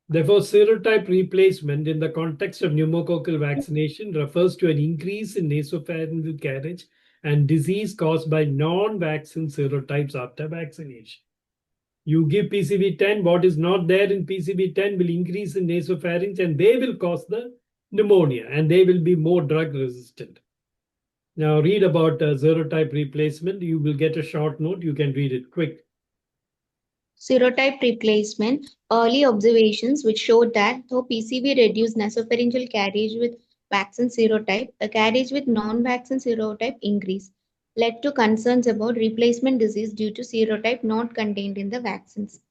A: Therefore, serotype replacement in the context of pneumococcal vaccination refers to an increase in nasopharyngeal carriage and disease caused by non-vaccine serotypes after vaccination. You give PCV10, what is not there in PCV10 will increase in nasopharynx and they will cause the pneumonia and they will be more drug resistant. Now read about serotype replacement. You will get a short note. You can read it quick.
C: Serotype replacement, early observations which showed that though PCV reduced nasopharyngeal carriage with vaccine serotype, a carriage with non-vaccine serotype increase led to concerns about replacement disease due to serotype not contained in the vaccines.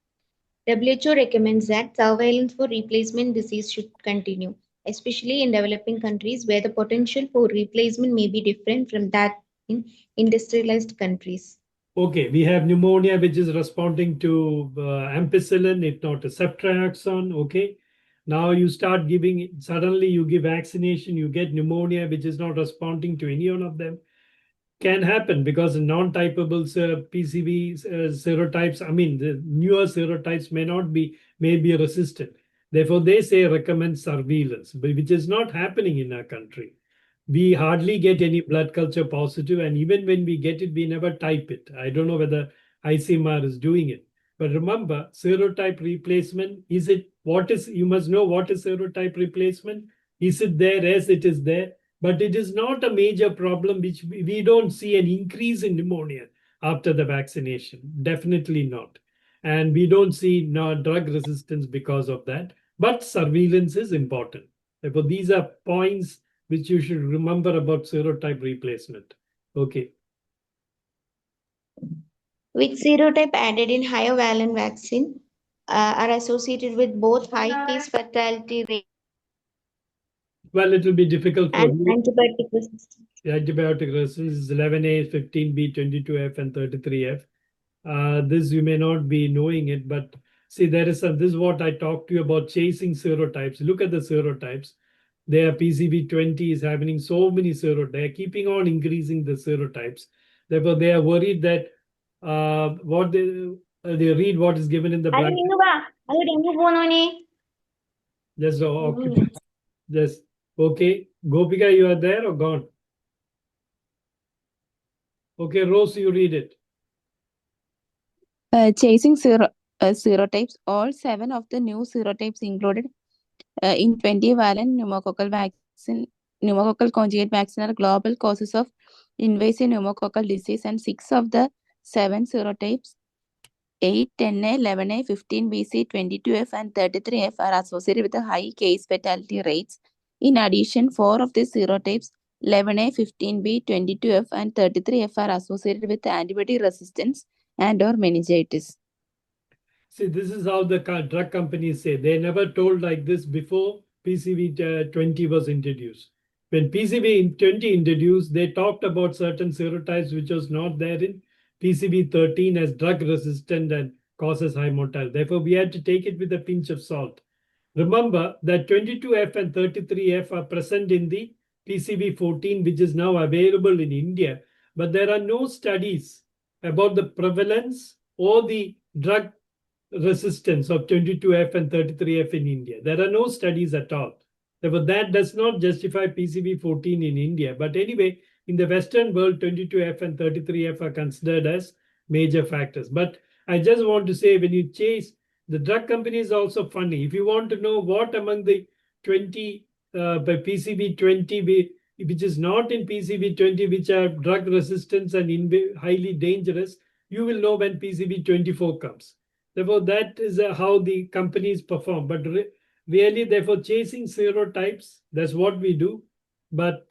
C: WHO recommends that surveillance for replacement disease should continue, especially in developing countries where the potential for replacement may be different from that in industrialized countries.
A: Okay, we have pneumonia, which is responding to ampicillin, if not a ceftriaxone. Okay, now you start giving, suddenly you give vaccination, you get pneumonia, which is not responding to any one of them. Can happen because non-typable PCV serotypes, I mean, the newer serotypes may be resistant. Therefore, they say recommend surveillance, which is not happening in our country. We hardly get any blood culture positive, and even when we get it, we never type it. I don't know whether ICMR is doing it. But remember, serotype replacement, is it what is, you must know what is serotype replacement. Is it there? Yes, it is there. But it is not a major problem, which we don't see an increase in pneumonia after the vaccination. Definitely not. And we don't see no drug resistance because of that. But surveillance is important. Therefore, these are points which you should remember about serotype replacement. Okay.
C: Which serotype added in higher valent vaccine are associated with both high case fatality rate
A: Well, it will be difficult for
C: and
A: you.
C: antibiotic resistance.
A: The antibiotic resistance is 11A, 15B, 22F, and 33F. This you may not be knowing it, but see, this is what I talked to you about chasing serotypes. Look at the serotypes. Their PCV20 is having so many serotypes. They are keeping on increasing the serotypes. Therefore, they are worried that what they read what is given in the bracket. Just occupy. Just okay. Gopika, you are there or gone? Okay, Rose, you read it.
B: Chasing serotypes, all 7 of the new serotypes included in 20-valent pneumococcal conjugate vaccine are global causes of invasive pneumococcal disease, and 6 of the 7 serotypes, 8, 10A, 11A, 15BC, 22F, and 33F, are associated with high case fatality rates. In addition, 4 of the serotypes, 11A, 15B, 22F, and 33F, are associated with antibody resistance and/or meningitis.
A: See, this is how the drug companies say. They never told like this before PCV20 was introduced. When PCV20 introduced, they talked about certain serotypes which was not there in PCV13 as drug resistant and causes high mortality. Therefore, we had to take it with a pinch of salt. Remember that 22F and 33F are present in the PCV14, which is now available in India, but there are no studies about the prevalence or the drug resistance of 22F and 33F in India. There are no studies at all. Therefore, that does not justify PCV14 in India. But anyway, in the Western world, 22F and 33F are considered as major factors. But I just want to say, when you chase, the drug company is also funny. If you want to know what among the 20 by PCV20, which is not in PCV20, which are drug resistance and highly dangerous, you will know when PCV24 comes. Therefore, that is how the companies perform. But really, therefore, chasing serotypes, that's what we do. But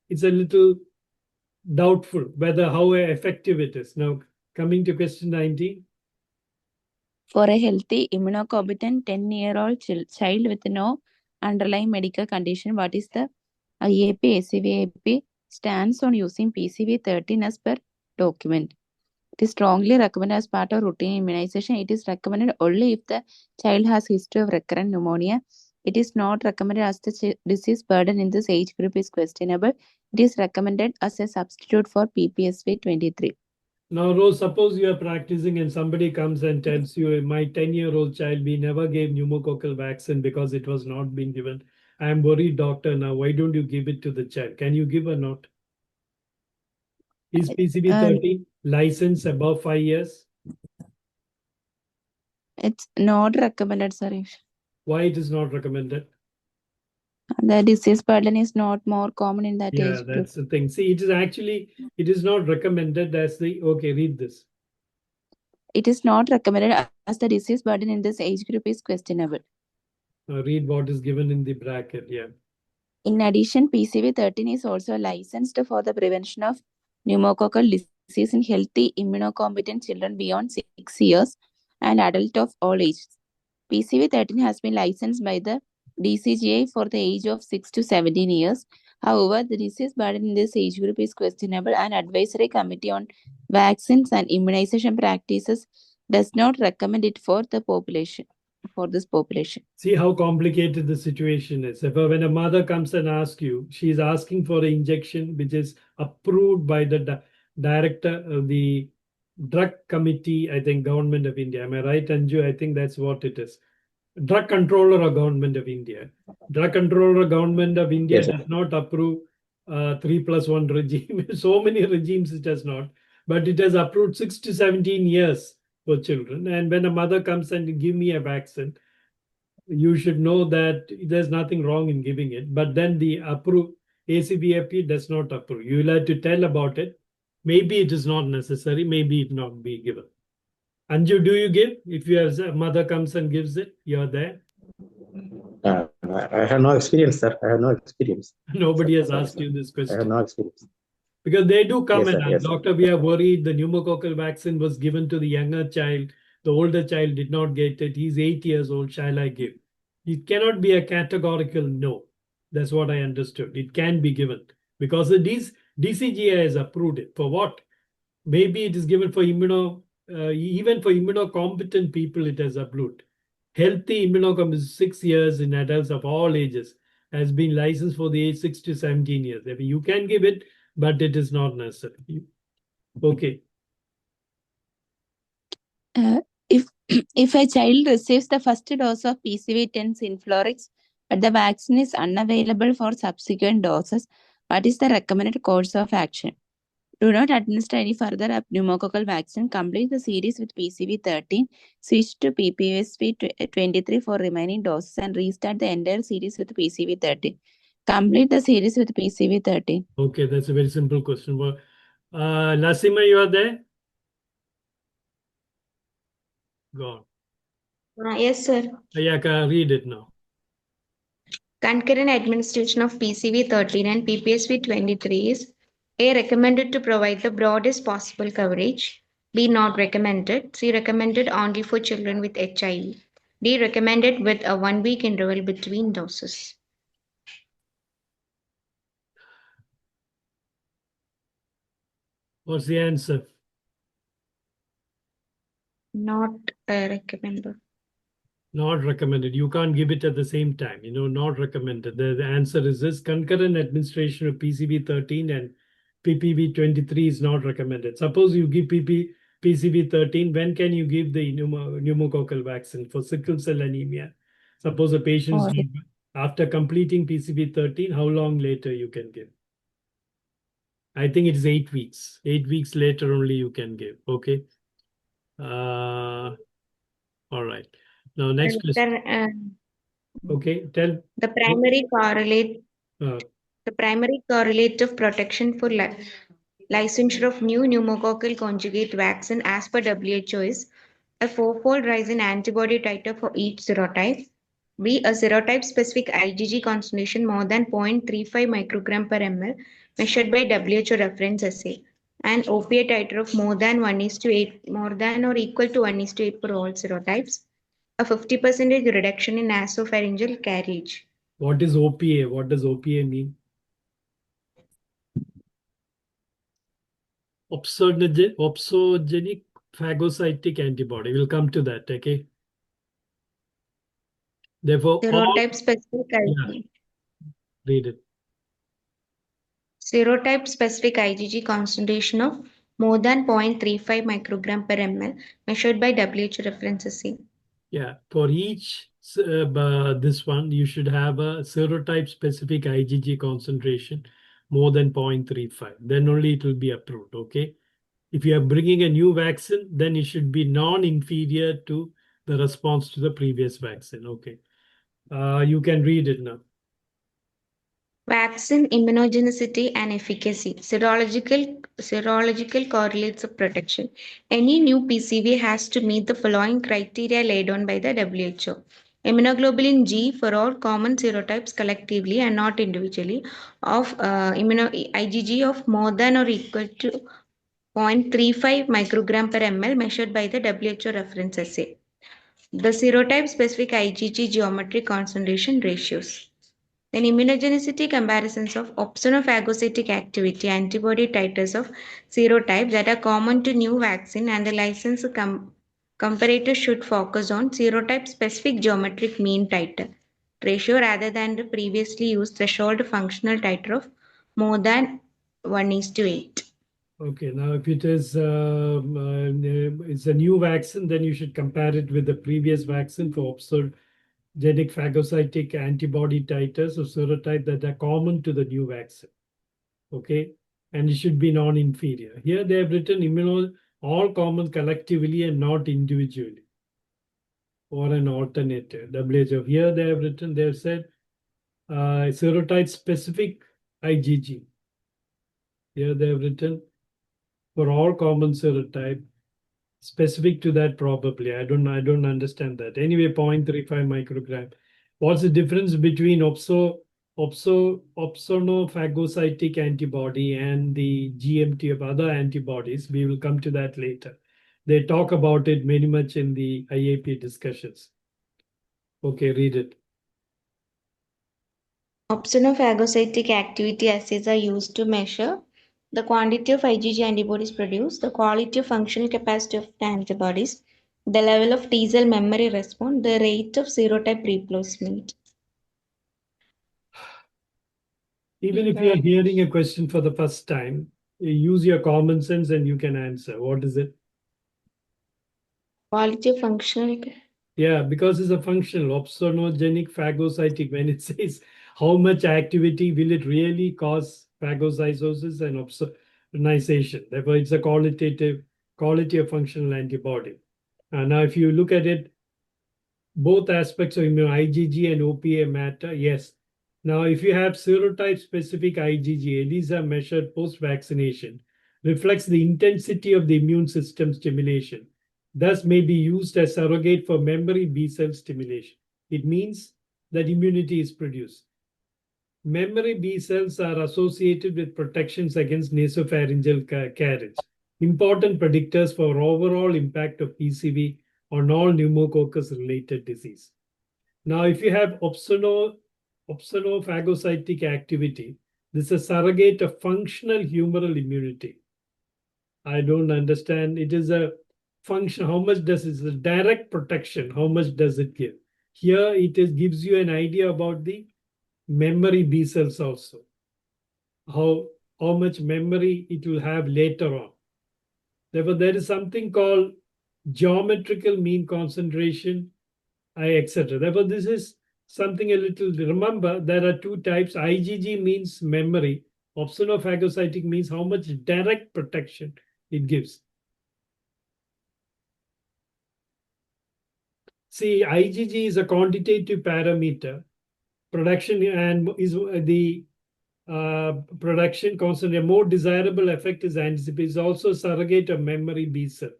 A: it's a little doubtful whether how effective it is. Now, coming to question 19.
B: For a healthy, immunocompetent 10-year-old child with no underlying medical condition, what is the IAP, ACVAP stands on using PCV13 as per document. It is strongly recommended as part of routine immunization. It is recommended only if the child has history of recurrent pneumonia. It is not recommended as the disease burden in this age group is questionable. It is recommended as a substitute for PPSV 23.
A: Now, Rose, suppose you are practicing and somebody comes and tells you, my 10-year-old child, we never gave pneumococcal vaccine because it was not being given. I am worried, doctor, now. Why don't you give it to the child? Can you give or not? Is PCV13 license above 5 years?
B: It's not recommended, Sarish.
A: Why it is not recommended?
B: The disease burden is not more common in that
A: Yeah,
B: age group.
A: that's the thing. See, it is not recommended as the, okay, read this.
B: It is not recommended as the disease burden in this age group is questionable.
A: Read what is given in the bracket, yeah.
B: In addition, PCV13 is also licensed for the prevention of pneumococcal disease in healthy immunocompetent children beyond 6 years and adults of all ages. PCV13 has been licensed by the DCGI for the age of 6 to 17 years. However, the disease burden in this age group is questionable, and Advisory Committee on Vaccines and Immunization Practices does not recommend it for the population, for this population.
A: See how complicated the situation is. If when a mother comes and asks you, she's asking for an injection which is approved by the director of the drug committee, I think, government of India. Am I right, Anju? I think that's what it is. Drug controller of government of India. Drug controller of government of India
D: Yes, sir.
A: does not approve 3+1 regime. So many regimes it does not, but it has approved 6 to 17 years for children. And when a mother comes and give me a vaccine, you should know that there's nothing wrong in giving it. But then the approve ACVFP does not approve. You will have to tell about it. Maybe it is not necessary. Maybe it not be given. Anju, do you give? If your mother comes and gives it, you're there.
E: I have no experience, sir. I have no experience.
A: Nobody has
E: Sorry,
A: asked
E: sir.
A: you this
E: I have
A: question.
E: no experience.
A: Because they do come
E: Yes,
A: and
E: sir.
A: ask,
E: Yes, sir.
A: doctor, we are worried the pneumococcal vaccine was given to the younger child. The older child did not get it. He's 8 years old. Shall I give? It cannot be a categorical no. That's what I understood. It can be given because the DCGI has approved it. For what? Maybe it is given for even for immunocompetent people, it has approved. Healthy immunocompetent 6 years in adults of all ages has been licensed for the age 6 to 17 years. I mean, you can give it, but it is not necessary. Okay.
B: If if a child receives the first dose of PCV10 Synflorix, but the vaccine is unavailable for subsequent doses, what is the recommended course of action? Do not administer any further pneumococcal vaccine. Complete the series with PCV13. Switch to PPSV23 for remaining doses and restart the entire series with PCV13. Complete the series with PCV13.
A: Okay, that's a very simple question. Well, Nasima, you are there? Go on.
C: Yes, sir.
A: Yeah, can read it now.
C: Concurrent administration of PCV13 and PPSV23 is A. Recommended to provide the broadest possible coverage. B. Not recommended. C. Recommended only for children with HIV. D. Recommended with a 1-week interval between doses.
A: What's the answer?
C: Not recommended.
A: Not recommended. You can't give it at the same time. Not recommended. The answer is this: concurrent administration of PCV13 and PPV23 is not recommended. Suppose you give PCV13, when can you give the pneumococcal vaccine for sickle cell anemia? Suppose a patient is not, after completing PCV13, how long later you can give? I think it is 8 weeks. 8 weeks later only you can give. Okay. All right. Now, next question. Okay, tell.
C: The primary correlative protection for licensure of new pneumococcal conjugate vaccine as per WHO is a 4-fold rise in antibody titer for each serotype. B. A serotype specific IgG concentration more than 0.35 microgram per ml measured by WHO reference assay. and OPA titer of more than 1:8, more than or equal to 1:8 for all serotypes, a 50% reduction in nasopharyngeal carriage.
A: What is OPA? What does OPA mean? Opsogenic phagocytic antibody. We'll come to that, okay? Therefore, all,
C: Serotype specific
A: yeah, read it.
C: Serotype specific IgG concentration of more than 0.35 microgram per ml measured by WHO reference assay.
A: Yeah, for each this one, you should have a serotype specific IgG concentration more than 0.35. Then only it will be approved, okay? If you are bringing a new vaccine, then it should be non-inferior to the response to the previous vaccine, okay? You can read it now.
C: Vaccine immunogenicity and efficacy. Serological correlates of protection. Any new PCV has to meet the following criteria laid down by the WHO. Immunoglobulin G for all common serotypes collectively and not individually of IgG of more than or equal to 0.35 microgram per ml measured by the WHO reference assay. The serotype specific IgG geometric concentration ratios. Then immunogenicity comparisons of opsonophagocytic activity antibody titers of serotypes that are common to new vaccine and the license comparator should focus on serotype specific geometric mean titer ratio rather than the previously used threshold functional titer of more than 1:8.
A: Okay, now if it is it's a new vaccine, then you should compare it with the previous vaccine for opsogenic phagocytic antibody titers or serotype that are common to the new vaccine. Okay, and it should be non-inferior. Here they have written all common collectively and not individually, or an alternative. WHO. Here they have written, they have said serotype specific IgG. Here they have written for all common serotype specific to that probably. I don't understand that. Anyway, 0.35 microgram. What's the difference between opsonophagocytic antibody and the GMT of other antibodies? We will come to that later. They talk about it very much in the IAP discussions. Okay, read it.
C: Opsonophagocytic activity assays are used to measure the quantity of IgG antibodies produced, the quality of functional capacity of the antibodies, the level of T cell memory response, the rate of serotype replacement.
A: Even if you are hearing a question for the first time, use your common sense and you can answer. What is it?
C: Quality of functional.
A: Yeah, because it's a functional opsonogenic phagocytic. When it says how much activity will it really cause phagocytosis and opsonization. Therefore, it's a quality of functional antibody. Now, if you look at it, both aspects of IgG and OPA matter. Yes. Now, if you have serotype specific IgG, ELISA measured post-vaccination reflects the intensity of the immune system stimulation, thus may be used as surrogate for memory B cell stimulation. It means that immunity is produced. Memory B cells are associated with protections against nasopharyngeal carriage, important predictors for overall impact of PCV on all pneumococcus-related disease. Now, if you have opsonophagocytic activity, this is a surrogate of functional humoral immunity. I don't understand. It is a function. How much does it? It's direct protection. How much does it give? Here it gives you an idea about the memory B cells also. How much memory it will have later on. Therefore, there is something called geometrical mean concentration, etc. Therefore, this is something a little. Remember, there are two types. IgG means memory. Opsonophagocytic means how much direct protection it gives. See, IgG is a quantitative parameter. Production and is the production constant. A more desirable effect is anticipated. It's also a surrogate of memory B cell.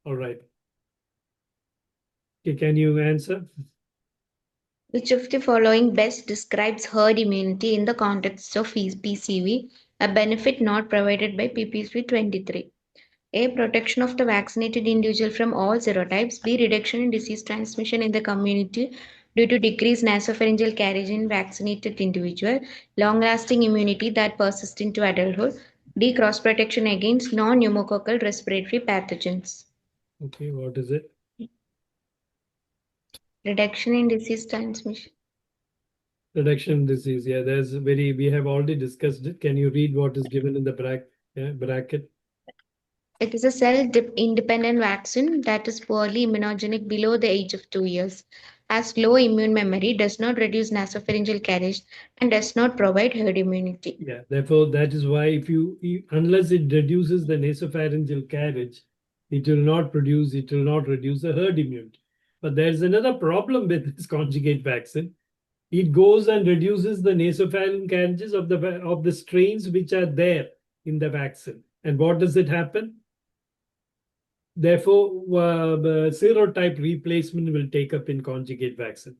A: All right. Okay, can you answer?
C: Which of the following best describes herd immunity in the context of PCV a benefit not provided by PPSP 23. A. Protection of the vaccinated individual from all serotypes. B. Reduction in disease transmission in the community due to decreased nasopharyngeal carriage in vaccinated individual. Long-lasting immunity that persists into adulthood. D. Cross protection against non-pneumococcal respiratory pathogens.
A: Okay, what is it?
C: Reduction in disease transmission.
A: Reduction disease. Yeah, we have already discussed it. Can you read what is given in the bracket?
C: It is a cell-independent vaccine that is poorly immunogenic below the age of 2 years, has low immune memory, does not reduce nasopharyngeal carriage, and does not provide herd immunity.
A: Yeah, therefore, that is why unless it reduces the nasopharyngeal carriage, it will not reduce the herd immunity. But there's another problem with this conjugate vaccine. It goes and reduces the nasopharyngeal carriages of the strains which are there in the vaccine. And what does it happen? Therefore, the serotype replacement will take up in conjugate vaccine.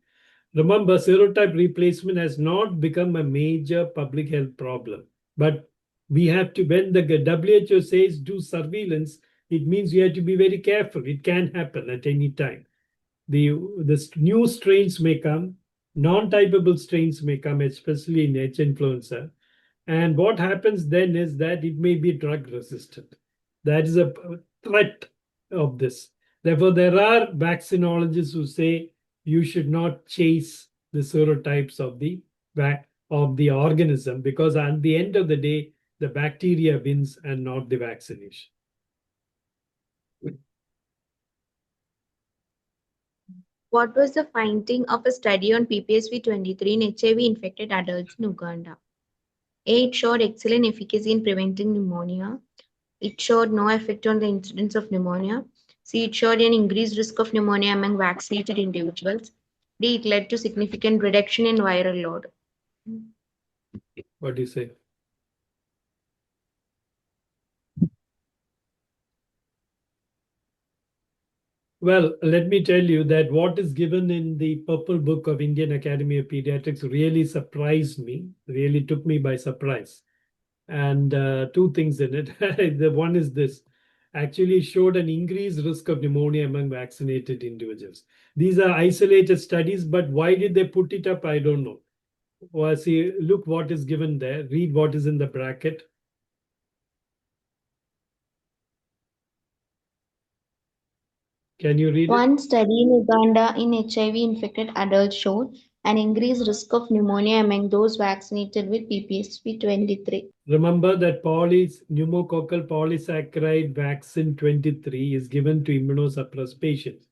A: Remember, serotype replacement has not become a major public health problem. But we have to, when the WHO says do surveillance, it means you have to be very careful. It can happen at any time. The new strains may come, non-typable strains may come, especially in H influenza. And what happens then is that it may be drug resistant. That is a threat of this. Therefore, there are vaccinologists who say you should not chase the serotypes of the organism, because at the end of the day, the bacteria wins and not the vaccination.
C: What was the finding of a study on PPSV 23 in HIV-infected adults in Uganda? A. It showed excellent efficacy in preventing pneumonia. It showed no effect on the incidence of pneumonia. C. It showed an increased risk of pneumonia among vaccinated individuals. D. It led to significant reduction in viral load.
A: What do you say? Well, let me tell you that what is given in the Purple Book of Indian Academy of Pediatrics really surprised me, really took me by surprise. And two things in it. The one is this: actually showed an increased risk of pneumonia among vaccinated individuals. These are isolated studies, but why did they put it up? I don't know. Well, see, look what is given there. Read what is in the bracket. Can you read it?
C: One study in Uganda in HIV-infected adults showed an increased risk of pneumonia among those vaccinated with PPSV 23.
A: Remember that pneumococcal polysaccharide vaccine 23 is given to immunosuppressed patients,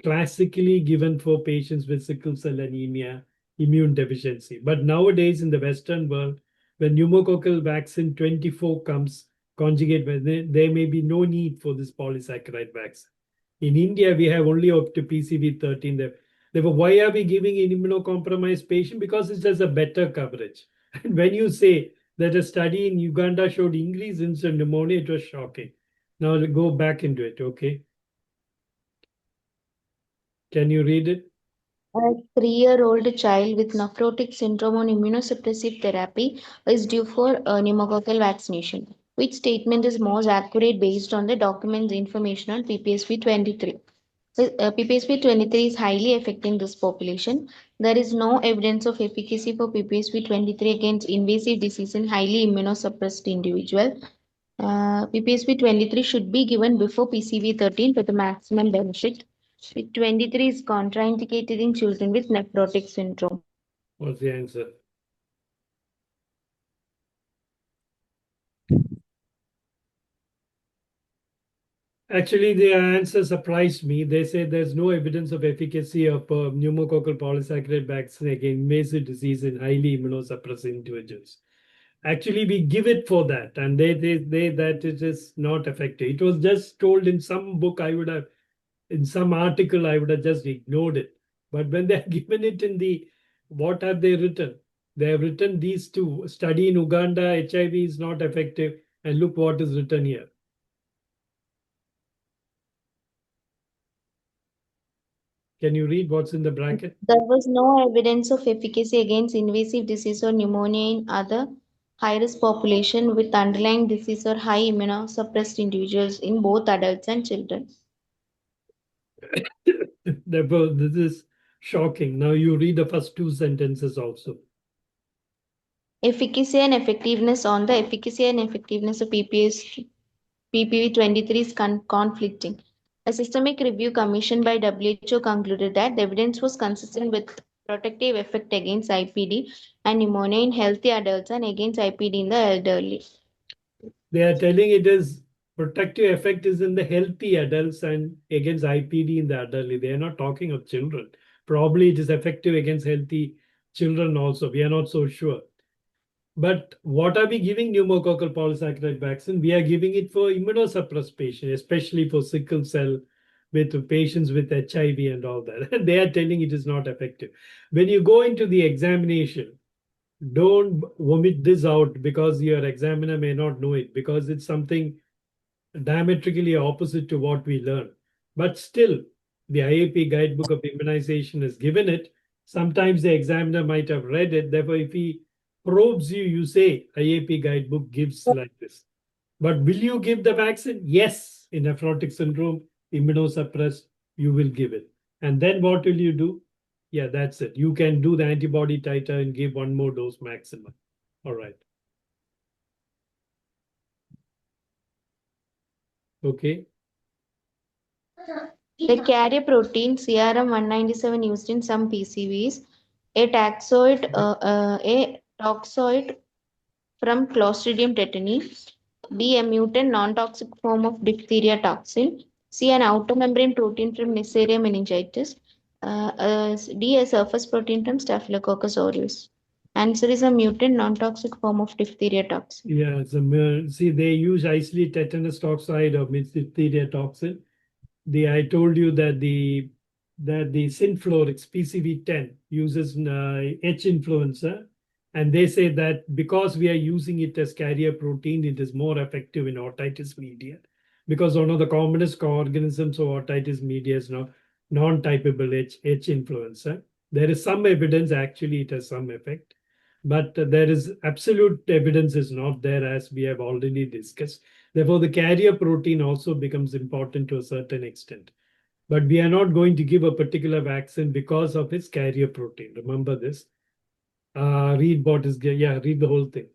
A: classically given for patients with sickle cell anemia, immune deficiency. But nowadays in the Western world, when pneumococcal vaccine 24 comes conjugate, there may be no need for this polysaccharide vaccine. In India, we have only up to PCV13. Therefore, why are we giving an immunocompromised patient? Because it has a better coverage. And when you say that a study in Uganda showed increase in pneumonia, it was shocking. Now we'll go back into it, okay? Can you read it?
C: A 3-year-old child with nephrotic syndrome on immunosuppressive therapy is due for pneumococcal vaccination. Which statement is most accurate based on the document's information on PPSV 23? PPSV 23 is highly affecting this population. There is no evidence of efficacy for PPSV 23 against invasive disease in highly immunosuppressed individual. PPSV 23 should be given before PCV 13 for the maximum benefit. 23 is contraindicated in children with nephrotic syndrome.
A: What's the answer? Actually, the answer surprised me. They say there's no evidence of efficacy of pneumococcal polysaccharide vaccine against invasive disease in highly immunosuppressed individuals. Actually, we give it for that, and they that it is not effective. It was just told in some book. In some article, I would have just ignored it. But when they have given it in the, what have they written? They have written these two: study in Uganda, HIV is not effective, and look what is written here. Can you read what's in the bracket?
C: There was no evidence of efficacy against invasive disease or pneumonia in other high-risk population with underlying disease or high immunosuppressed individuals in both adults and children.
A: Therefore, this is shocking. Now you read the first two sentences also.
C: Efficacy and effectiveness on the efficacy and effectiveness of PPV 23 is conflicting. A systemic review commissioned by WHO concluded that the evidence was consistent with protective effect against IPD and pneumonia in healthy adults and against IPD in the elderly.
A: They are telling it is protective effect is in the healthy adults and against IPD in the elderly. They are not talking of children. Probably it is effective against healthy children also. We are not so sure. But what are we giving pneumococcal polysaccharide vaccine? We are giving it for immunosuppressed patients, especially for sickle cell, with patients with HIV and all that. They are telling it is not effective. When you go into the examination, don't vomit this out because your examiner may not know it, because it's something diametrically opposite to what we learn. But still, the IAP guidebook of immunization has given it. Sometimes the examiner might have read it. Therefore, if he probes you, you say IAP guidebook gives like this. But will you give the vaccine? Yes. In nephrotic syndrome, immunosuppressed, you will give it. And then what will you do? Yeah, that's it. You can do the antibody titer and give one more dose maximum. All right. Okay.
C: The carrier protein CRM197 used in some PCVs, a toxoid from Clostridium tetani, B, a mutant non-toxic form of diphtheria toxin, C, an outer membrane protein from Neisseria meningitis, D, a surface protein from Staphylococcus aureus. Answer is a mutant non-toxic form of diphtheria toxin.
A: Yeah, see, they use isolate tetanus toxoid or diphtheria toxin. I told you that the Synflorix PCV10 uses H influenza, and they say that because we are using it as carrier protein, it is more effective in otitis media, because one of the commonest organisms of otitis media is now non-typable H influenza. There is some evidence actually it has some effect, but there is absolute evidence is not there, as we have already discussed. Therefore, the carrier protein also becomes important to a certain extent. But we are not going to give a particular vaccine because of its carrier protein. Remember this. Read what is, read the whole thing.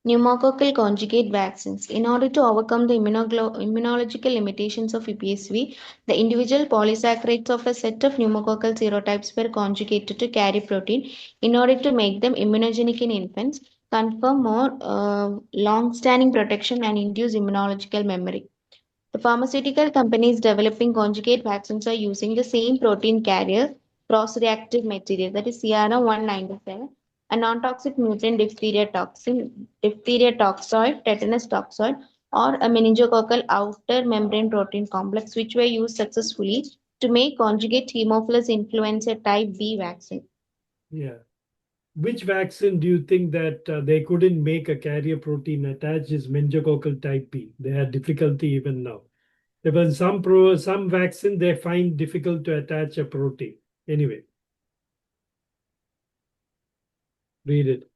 C: Pneumococcal conjugate vaccines. In order to overcome the immunological limitations of EPSV, the individual polysaccharides of a set of pneumococcal serotypes were conjugated to carrier protein in order to make them immunogenic in infants, confer more long-standing protection, and induce immunological memory. The pharmaceutical companies developing conjugate vaccines are using the same protein carrier cross-reactive material, that is CRM197, a non-toxic mutant diphtheria toxin, diphtheria toxoid, tetanus toxoid, or a meningococcal outer membrane protein complex, which were used successfully to make conjugate Haemophilus influenza type B vaccine.
A: Yeah. Which vaccine do you think that they couldn't make a carrier protein attached is meningococcal type B? They have difficulty even now. There was some vaccine they find difficult to attach a protein. Anyway, read it.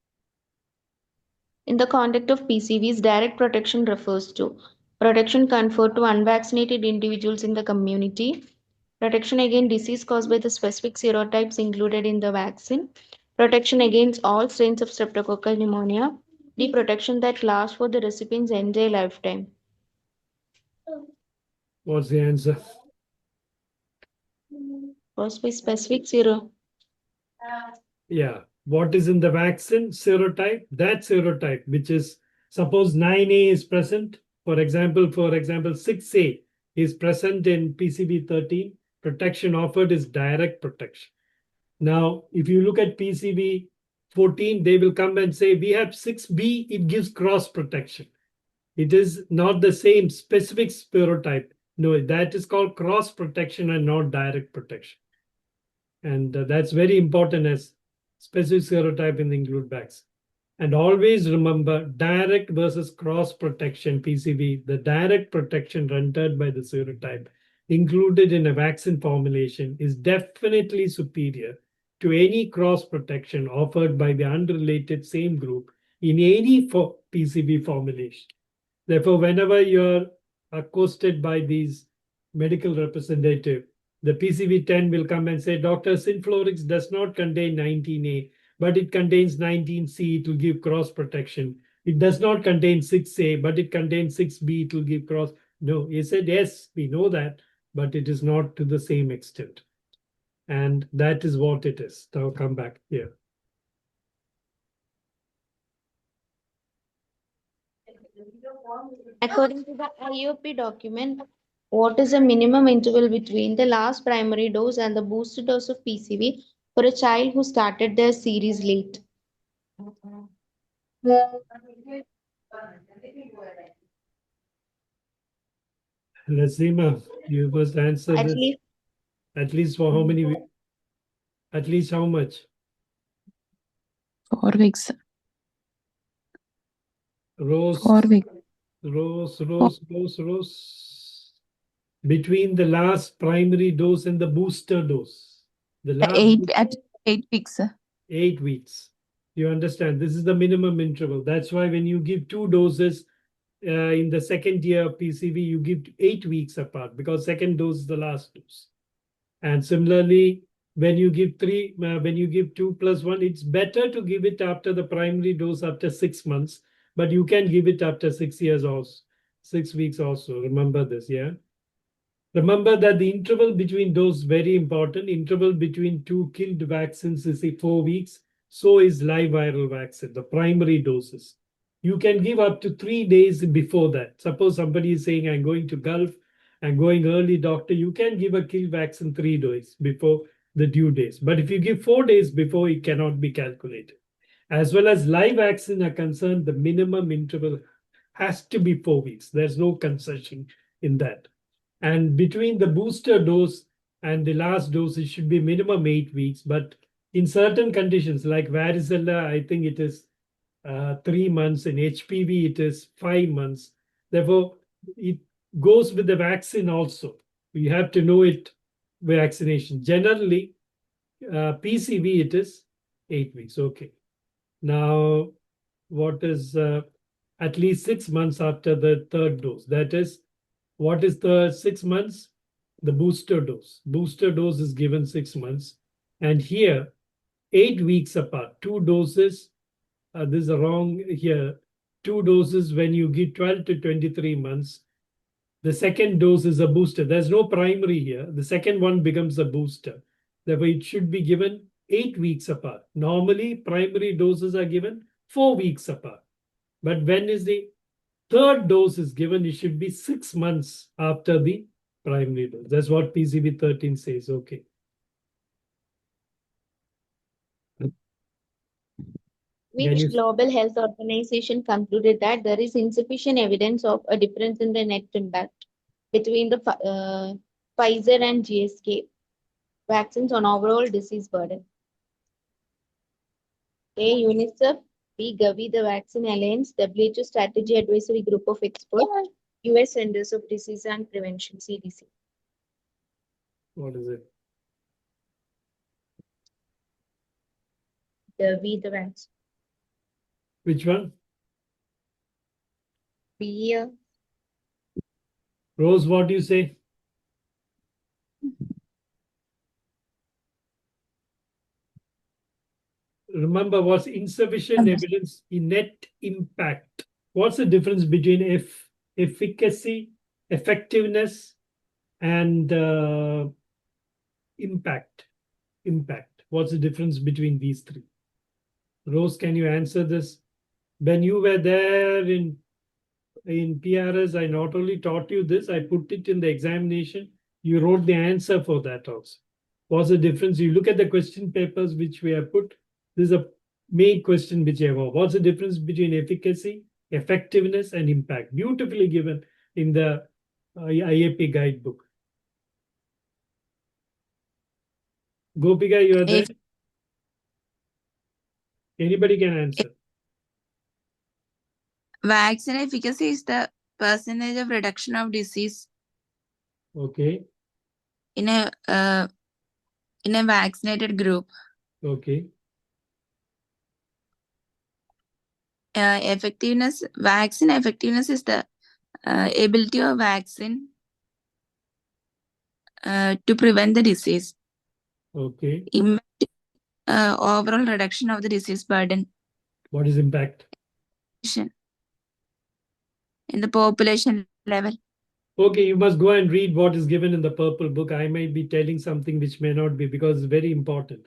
C: In the context of PCVs, direct protection refers to protection conferred to unvaccinated individuals in the community, protection against disease caused by the specific serotypes included in the vaccine, protection against all strains of streptococcal pneumonia, the protection that lasts for the recipient's entire lifetime.
A: What's the answer?
C: Caused by specific sero.
A: Yeah. What is in the vaccine? Serotype. That serotype, which is, suppose 9A is present. For example, 6A is present in PCV13. Protection offered is direct protection. Now, if you look at PCV14, they will come and say, we have 6B, it gives cross protection. It is not the same specific serotype. No, that is called cross protection and not direct protection. And that's very important as specific serotype in the include vaccine. And always remember direct versus cross protection PCV, the direct protection rendered by the serotype included in a vaccine formulation is definitely superior to any cross protection offered by the unrelated same group in any PCB formulation. Therefore, whenever you're accosted by these medical representative, the PCB10 will come and say, Dr. Synflorix does not contain 19A, but it contains 19C, it will give cross protection. It does not contain 6A, but it contains 6B, it will give cross. No, he said, yes, we know that, but it is not to the same extent. And that is what it is. Now come back here.
C: According to the IOP document, what is the minimum interval between the last primary dose and the booster dose of PCV for a child who started their series late?
A: Lazima, you must answer
C: At
A: this.
C: least
A: At least for how many? At least how much?
F: 4 weeks.
A: Rose,
F: 4 weeks.
A: Rose. Between the last primary dose and the booster dose. The last
F: 8 weeks.
A: 8 weeks. You understand? This is the minimum interval. That's why when you give 2 doses in the second year of PCV, you give 8 weeks apart because second dose is the last dose. And similarly, when you give 2 + 1, it's better to give it after the primary dose after 6 months, but you can give it after 6 years also, 6 weeks also. Remember this, yeah? Remember that the interval between doses very important. Interval between 2 killed vaccines is 4 weeks. So is live viral vaccine, the primary doses. You can give up to 3 days before that. Suppose somebody is saying, I'm going to Gulf, I'm going early, doctor. You can give a kill vaccine 3 days before the due days. But if you give 4 days before, it cannot be calculated. As well as live vaccine are concerned, the minimum interval has to be 4 weeks. There's no concession in that. And between the booster dose and the last dose, it should be minimum 8 weeks. But in certain conditions like varicella, I think it is 3 months. In HPV, it is 5 months. Therefore, it goes with the vaccine also. You have to know it, vaccination. Generally, PCV, it is 8 weeks. Okay. Now, what is at least 6 months after the third dose? That is, what is the 6 months? The booster dose. Booster dose is given 6 months. And here, 8 weeks apart, 2 doses. This is wrong here. 2 doses when you give 12 to 23 months. The second dose is a booster. There's no primary here. The second one becomes a booster. Therefore, it should be given 8 weeks apart. Normally, primary doses are given 4 weeks apart. But when is the third dose is given, it should be 6 months after the primary dose. That's what PCV 13 says. Okay.
C: which Global Health Organization concluded that there is insufficient evidence of a difference in the net impact between the Pfizer and GSK vaccines on overall disease burden. A. UNICEF. B. Gavi, the Vaccine Alliance, WHO Strategy Advisory Group of Experts, US Centers of Disease and Prevention, CDC.
A: What is it?
C: Gavi, the vaccine.
A: Which one?
C: B.
A: Rose, what do you say? Remember, what's insufficient evidence in net impact? What's the difference between efficacy, effectiveness, and impact? What's the difference between these three? Rose, can you answer this? When you were there in PRS, I not only taught you this, I put it in the examination. You wrote the answer for that also. What's the difference? You look at the question papers which we have put. This is a main question which I have. What's the difference between efficacy, effectiveness, and impact? Beautifully given in the IAP guidebook. Gopika, you are there? Anybody can answer.
B: Vaccine efficacy is the percentage of reduction of disease
A: Okay.
B: in a vaccinated group.
A: Okay.
B: Vaccine effectiveness is the ability of vaccine to prevent the disease.
A: Okay.
B: Overall reduction of the disease burden
A: What is impact?
B: in the population level.
A: Okay, you must go and read what is given in the purple book. I might be telling something which may not be because it's very important.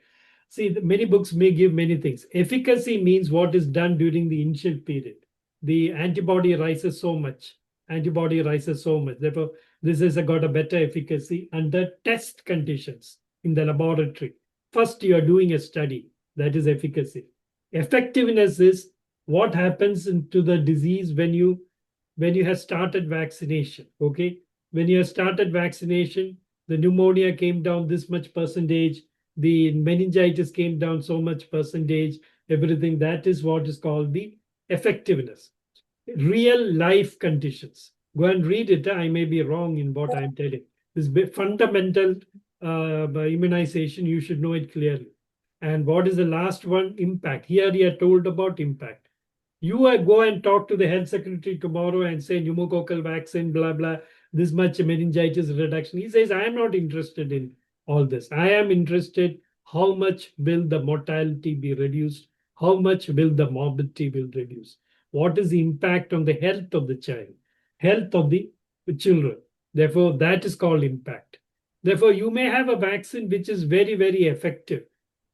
A: See, many books may give many things. Efficacy means what is done during the initial period. The antibody rises so much. Antibody rises so much. Therefore, this has got a better efficacy under test conditions in the laboratory. First, you are doing a study. That is efficacy. Effectiveness is what happens to the disease when you have started vaccination. Okay, when you have started vaccination, the pneumonia came down this much percentage, the meningitis came down so much percentage, everything. That is what is called the effectiveness. Real life conditions. Go and read it. I may be wrong in what I'm telling. This fundamental immunization, you should know it clearly. And what is the last one? Impact. Here you are told about impact. You go and talk to the health secretary tomorrow and say pneumococcal vaccine, blah, blah, this much meningitis reduction. He says, I am not interested in all this. I am interested how much will the mortality be reduced? How much will the morbidity will reduce? What is the impact on the health of the child, health of the children? Therefore, that is called impact. Therefore, you may have a vaccine which is very, very effective.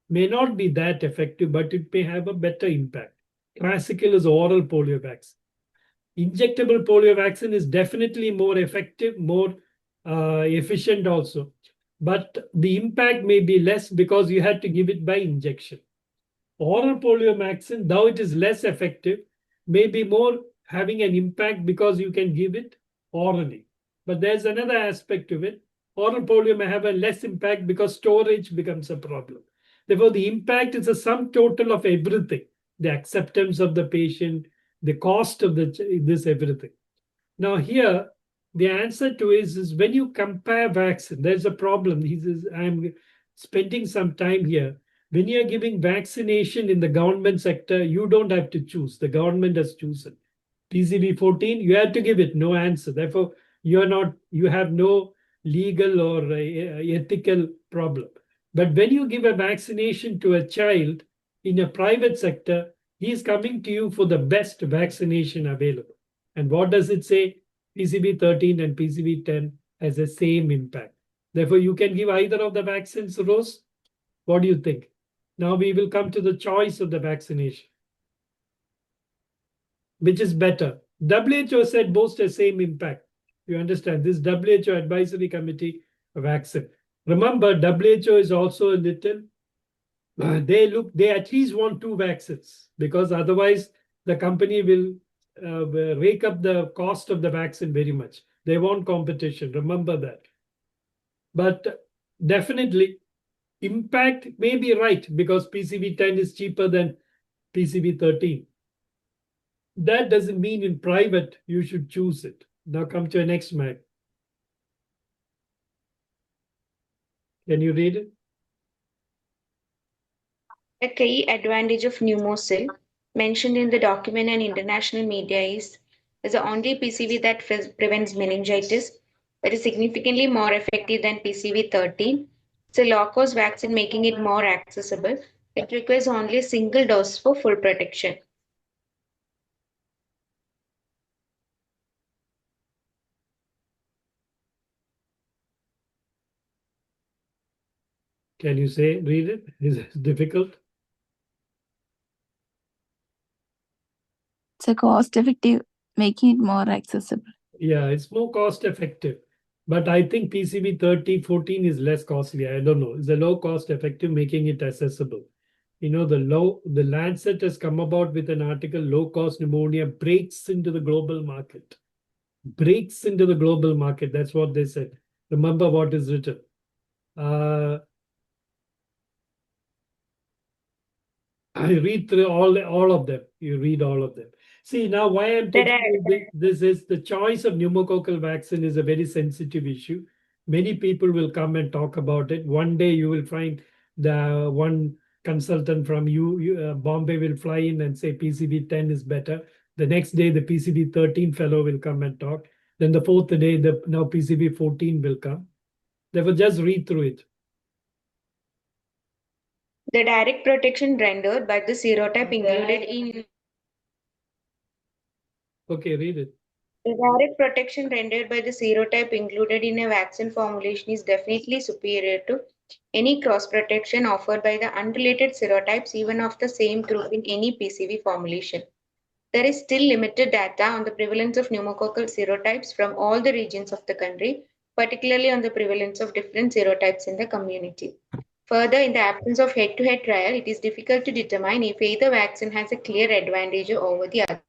A: May not be that effective, but it may have a better impact. Classical is oral polio vaccine. Injectable polio vaccine is definitely more effective, more efficient also. But the impact may be less because you had to give it by injection. Oral polio vaccine, though it is less effective, may be more having an impact because you can give it orally. But there's another aspect of it. Oral polio may have a less impact because storage becomes a problem. Therefore, the impact is a sum total of everything: the acceptance of the patient, the cost of this everything. Now here, the answer to is when you compare vaccine, there's a problem. He says, I'm spending some time here. When you're giving vaccination in the government sector, you don't have to choose. The government has chosen. PCV14, you have to give it, no answer. Therefore, you have no legal or ethical problem. But when you give a vaccination to a child in a private sector, he is coming to you for the best vaccination available. And what does it say? PCV13 and PCV10 has the same impact. Therefore, you can give either of the vaccines, Rose. What do you think? Now we will come to the choice of the vaccination. Which is better? WHO said both the same impact. You understand? This WHO advisory committee vaccine. Remember, WHO is also a little, they at least want two vaccines because otherwise the company will rake up the cost of the vaccine very much. They want competition. Remember that. But definitely, impact may be right because PCV10 is cheaper than PCV13. That doesn't mean in private you should choose it. Now come to the next map. Can you read it?
C: A key advantage of Pneumococcal mentioned in the document and international media is the only PCV that prevents meningitis that is significantly more effective than PCV13. It's a low-cost vaccine making it more accessible. It requires only a single dose for full protection.
A: Can you read it? Is it difficult?
B: It's a cost effective, making it more accessible.
A: Yeah, it's more cost effective. But I think PCV 14 is less costly. I don't know. It's a low cost effective, making it accessible. You know, the Lancet has come about with an article, low cost pneumonia breaks into the global market. Breaks into the global market. That's what they said. Remember what is written. I read through all of them. You read all of them. See, now why I'm taking this is the choice of pneumococcal vaccine is a very sensitive issue. Many people will come and talk about it. One day you will find the one consultant from Bombay will fly in and say PCB 10 is better. The next day, the PCB 13 fellow will come and talk. Then the fourth day, now PCB 14 will come. Therefore, just read through it.
C: The direct protection rendered by the serotype included in
A: Okay, read it.
C: The direct protection rendered by the serotype included in a vaccine formulation is definitely superior to any cross protection offered by the unrelated serotypes, even of the same group in any PCV formulation. There is still limited data on the prevalence of pneumococcal serotypes from all the regions of the country, particularly on the prevalence of different serotypes in the community. Further, in the absence of head-to-head trial, it is difficult to determine if either vaccine has a clear advantage over the other.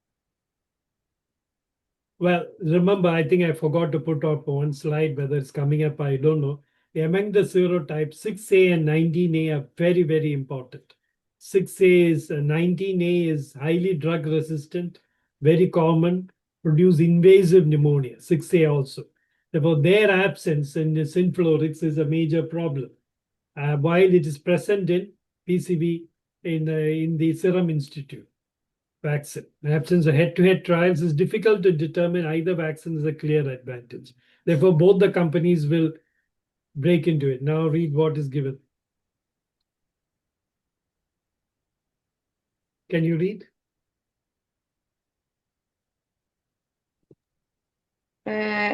A: Well, remember, I think I forgot to put up one slide, whether it's coming up, I don't know. Among the serotypes, 6A and 19A are very, very important. 6A is 19A is highly drug resistant, very common, produce invasive pneumonia. 6A also. Therefore, their absence in the synflorix is a major problem. While it is present in PCV in the Serum Institute vaccine. The absence of head-to-head trials is difficult to determine either vaccine is a clear advantage. Therefore, both the companies will break into it. Now read what is given. Can you read?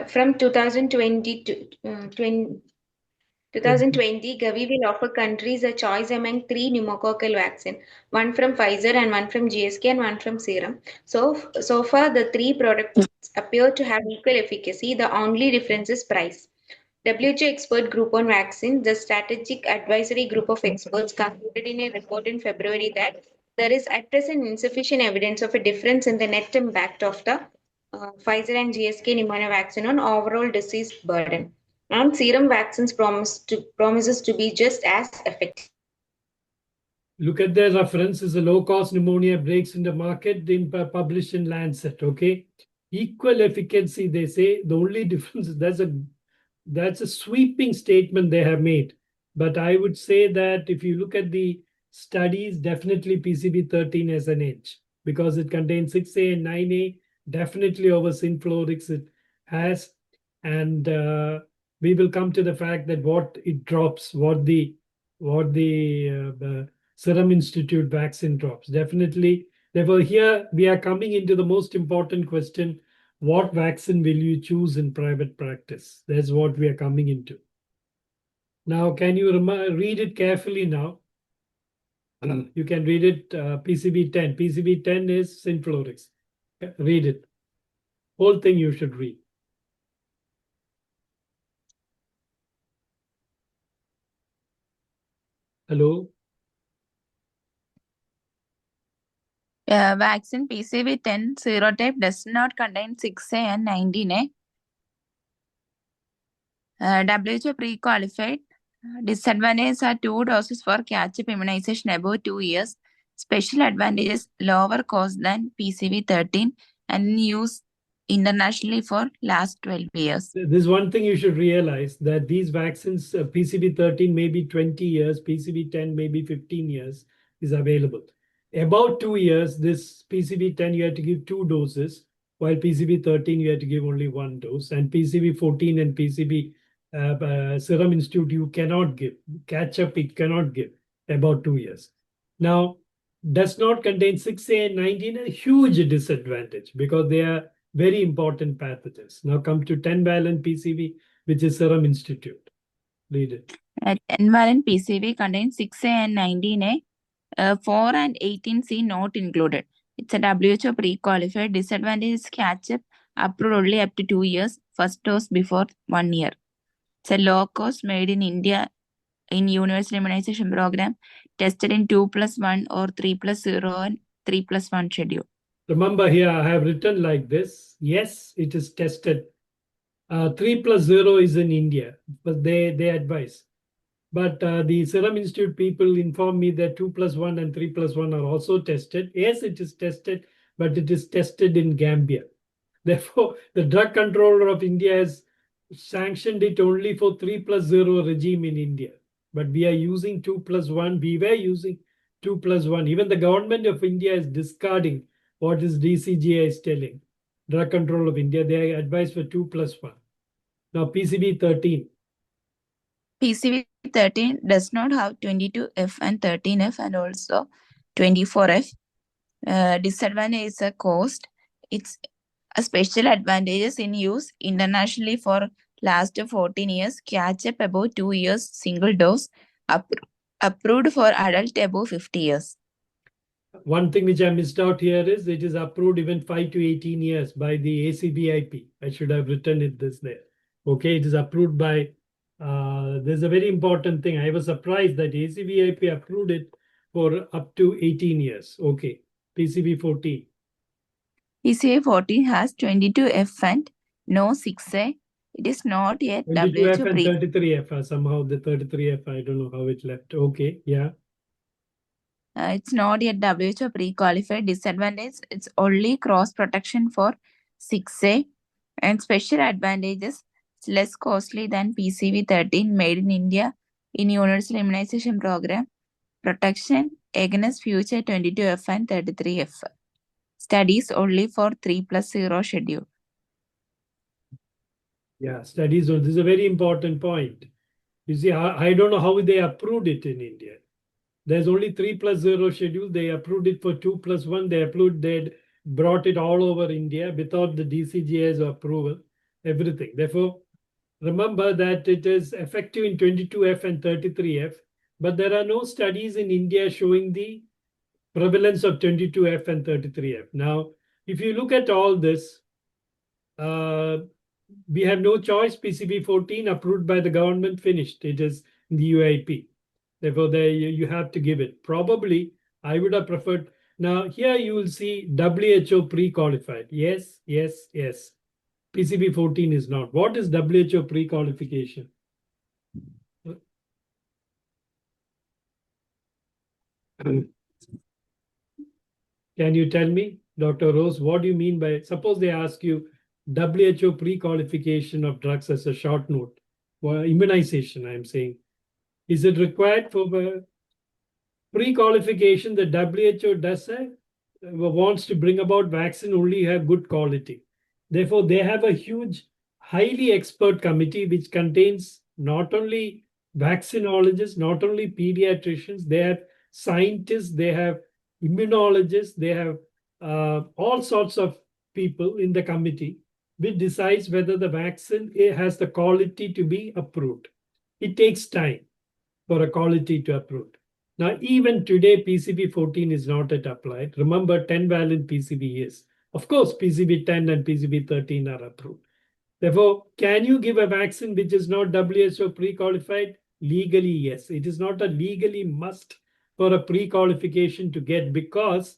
C: From 2020 to 2020, Gavi will offer countries a choice among 3 pneumococcal vaccines, one from Pfizer and one from GSK and one from Serum. So far, the 3 products appear to have equal efficacy. The only difference is price. WHO expert group on vaccine, the strategic advisory group of experts concluded in a report in February that there is at present insufficient evidence of a difference in the net impact of the Pfizer and GSK pneumonia vaccine on overall disease burden. And serum vaccines promises to be just as effective.
A: Look at the reference. Is a low-cost pneumonia breaks in the market published in Lancet. Okay, equal efficacy. They say the only difference is that's a sweeping statement they have made. But I would say that if you look at the studies, definitely PCB 13 has an edge because it contains 6A and 9A. Definitely over synflorix it has, and we will come to the fact that what it drops, what the Serum Institute vaccine drops. Definitely. Therefore, here we are coming into the most important question. What vaccine will you choose in private practice? That's what we are coming into. Now, can you read it carefully now? You can read it, PCB 10. PCB 10 is synflorix. Read it. Whole thing you should read. Hello?
B: Vaccine PCV10 serotype does not contain 6A and 19A. WHO pre-qualified. Disadvantages are 2 doses for catch-up immunization above 2 years. Special advantages, lower cost than PCV13 and use internationally for last 12 years.
A: There's one thing you should realize that these vaccines, PCB 13 maybe 20 years, PCB 10 maybe 15 years is available. About 2 years, this PCB 10 you have to give 2 doses, while PCB 13 you have to give only 1 dose, and PCB 14 and PCB Serum Institute you cannot give. Catch up it cannot give about 2 years. Now, does not contain 6A and 19, a huge disadvantage because they are very important pathogens. Now come to 10-valent PCV, which is Serum Institute. Read it.
B: 10-valent PCV contains 6A and 19A, 4 and 18C not included. It's a WHO pre-qualified. Disadvantage is catch-up, approved only up to 2 years, first dose before 1 year. It's a low cost, made in India in universal immunization program, tested in 2+1 or 3+0 and 3+1 schedule.
A: Remember here, I have written like this. Yes, it is tested. 3+0 is in India, but they advise. But the Serum Institute people inform me that 2+1 and 3+1 are also tested. Yes, it is tested, but it is tested in Gambia. Therefore, the drug controller of India has sanctioned it only for 3+0 regime in India. But we are using 2+1. We were using 2+1. Even the government of India is discarding what is DCGI is telling. Drug Control of India, they advise for 2+1. Now PCB 13.
B: PCV 13 does not have 22F and 13F and also 24F. Disadvantage is a cost. It's a special advantages in use internationally for last 14 years. Catch up about 2 years single dose. Approved for adult above 50 years.
A: One thing which I missed out here is it is approved even 5 to 18 years by the ACBIP. I should have written it this there. Okay, it is approved by, there's a very important thing. I was surprised that ACBIP approved it for up to 18 years. Okay, PCB 14.
B: PCA 14 has 22F and no 6A. It is not yet
A: 22F
B: WHO
A: and
B: pre.
A: 33F. Somehow the 33F, I don't know how it left. Okay, yeah.
B: It's not yet WHO pre-qualified. Disadvantage, it's only cross protection for 6A. And special advantages, it's less costly than PCV 13 made in India in universal immunization program. Protection against future 22F and 33F. Studies only for 3+0 schedule.
A: Yeah, studies. This is a very important point. You see, I don't know how they approved it in India. There's only 3+0 schedule. They approved it for 2+1. They brought it all over India without the DCGI's approval, everything. Therefore, remember that it is effective in 22F and 33F, but there are no studies in India showing the prevalence of 22F and 33F. Now, if you look at all this, we have no choice. PCB 14 approved by the government, finished. It is in the UIP. Therefore, there you have to give it. Probably, I would have preferred. Now, here you will see WHO pre-qualified. Yes, yes, yes. PCB 14 is not. What is WHO pre-qualification? Can you tell me, Dr. Rose, what do you mean by, suppose they ask you WHO pre-qualification of drugs as a short note, or immunization, I'm saying. Is it required for pre-qualification? The WHO does wants to bring about vaccine only have good quality. Therefore, they have a huge, highly expert committee which contains not only vaccinologists, not only pediatricians, they have scientists, they have immunologists, they have all sorts of people in the committee which decides whether the vaccine has the quality to be approved. It takes time for a quality to approve. Now, even today, PCB 14 is not yet applied. Remember, 10-valent PCB is. Of course, PCB 10 and PCB 13 are approved. Therefore, can you give a vaccine which is not WHO pre-qualified? Legally, yes. It is not a legally must for a pre-qualification to get because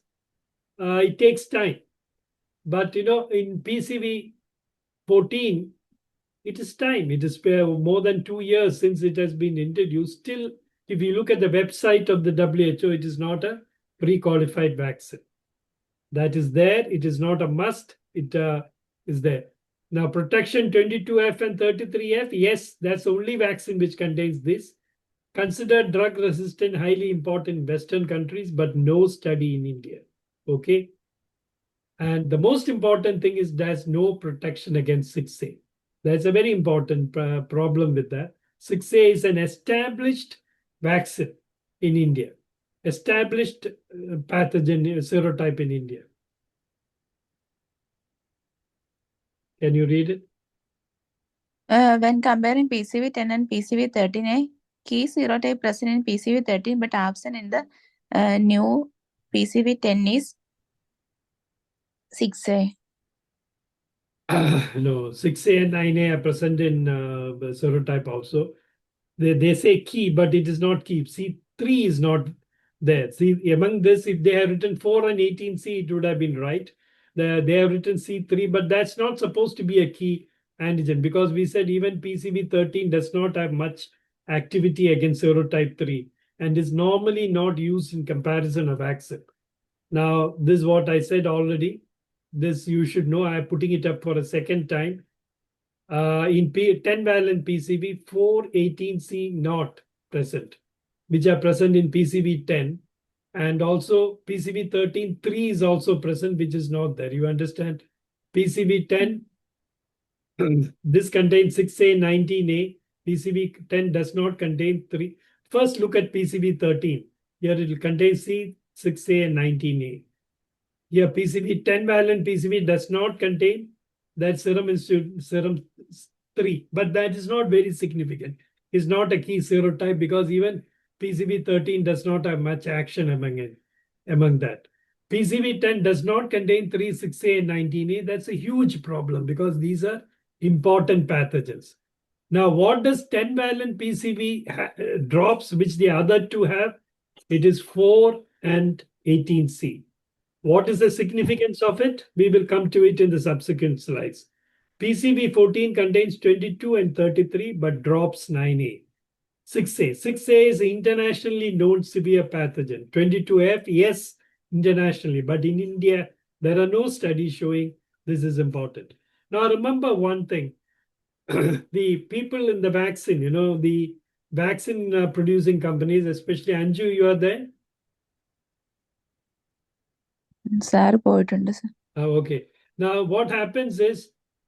A: it takes time. But, in PCB 14, it is time. It is more than 2 years since it has been introduced. Still, if you look at the website of the WHO, it is not a pre-qualified vaccine. That is there. It is not a must. It is there. Now, protection 22F and 33F, yes, that's the only vaccine which contains this. Considered drug resistant, highly important in Western countries, but no study in India. Okay. And the most important thing is there's no protection against 6A. That's a very important problem with that. 6A is an established vaccine in India, established pathogen serotype in India. Can you read it?
B: When comparing PCV 10 and PCV 13A, key serotype present in PCV 13 but absent in the new PCV 10 is 6A.
A: No, 6A and 9A are present in the serotype also. They say key, but it is not key. C3 is not there. See, among this, if they have written 4 and 18C, it would have been right. They have written C3, but that's not supposed to be a key antigen because we said even PCV 13 does not have much activity against serotype 3 and is normally not used in comparison of vaccine. Now, this is what I said already. This you should know. I'm putting it up for a second time. In 10-valent PCV, 418C not present, which are present in PCV 10. And also PCV13, 3 is also present, which is not there. You understand? PCV10, this contains 6A, 19A. PCV10 does not contain 3. First, look at PCV13. Here it will contain C, 6A, and 19A. Here, PCV10 valent PCV does not contain that serum 3, but that is not very significant. It's not a key serotype because even PCV13 does not have much action among that. PCV10 does not contain 3, 6A, and 19A. That's a huge problem because these are important pathogens. Now, what does 10 valent PCV drops, which the other two have? It is 4 and 18C. What is the significance of it? We will come to it in the subsequent slides. PCV14 contains 22 and 33, but drops 9A. 6A. 6A is an internationally known severe pathogen. 22F, yes, internationally, but in India, there are no studies showing this is important. Now, remember one thing. The people in the vaccine, the vaccine producing companies, especially Anju, you are there?
B: Sir പോയിട്ടുണ്ട് sir.
A: Okay. Now, what happens is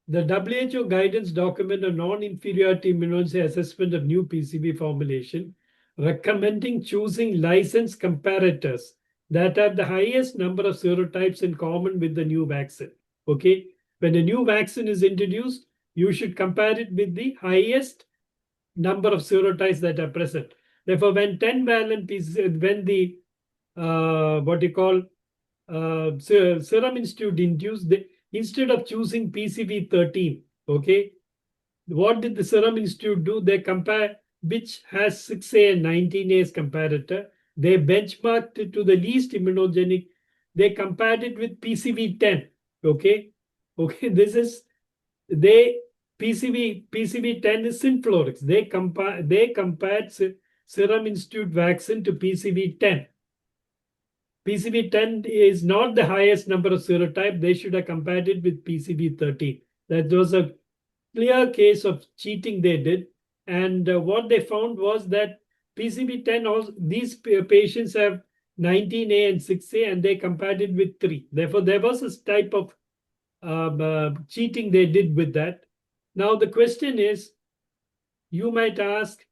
A: the WHO guidance document on non-inferiority immunogenicity assessment of new PCV formulation, recommending choosing licensed comparators that have the highest number of serotypes in common with the new vaccine. Okay. When a new vaccine is introduced, you should compare it with the highest number of serotypes that are present. Therefore, when 10 valent PCV, when the what you call Serum Institute induced, instead of choosing PCV13, okay, what did the Serum Institute do? They compare which has 6A and 19A as comparator. They benchmarked it to the least immunogenic. They compared it with PCV10. Okay, this is PCV10 is Synflorix. They compared Serum Institute vaccine to PCV10. PCV10 is not the highest number of serotype. They should have compared it with PCV13. That was a clear case of cheating they did. And what they found was that PCV10, also, these patients have 19A and 6A, and they compared it with 3. Therefore, there was a type of cheating they did with that. Now, the question is, you might ask,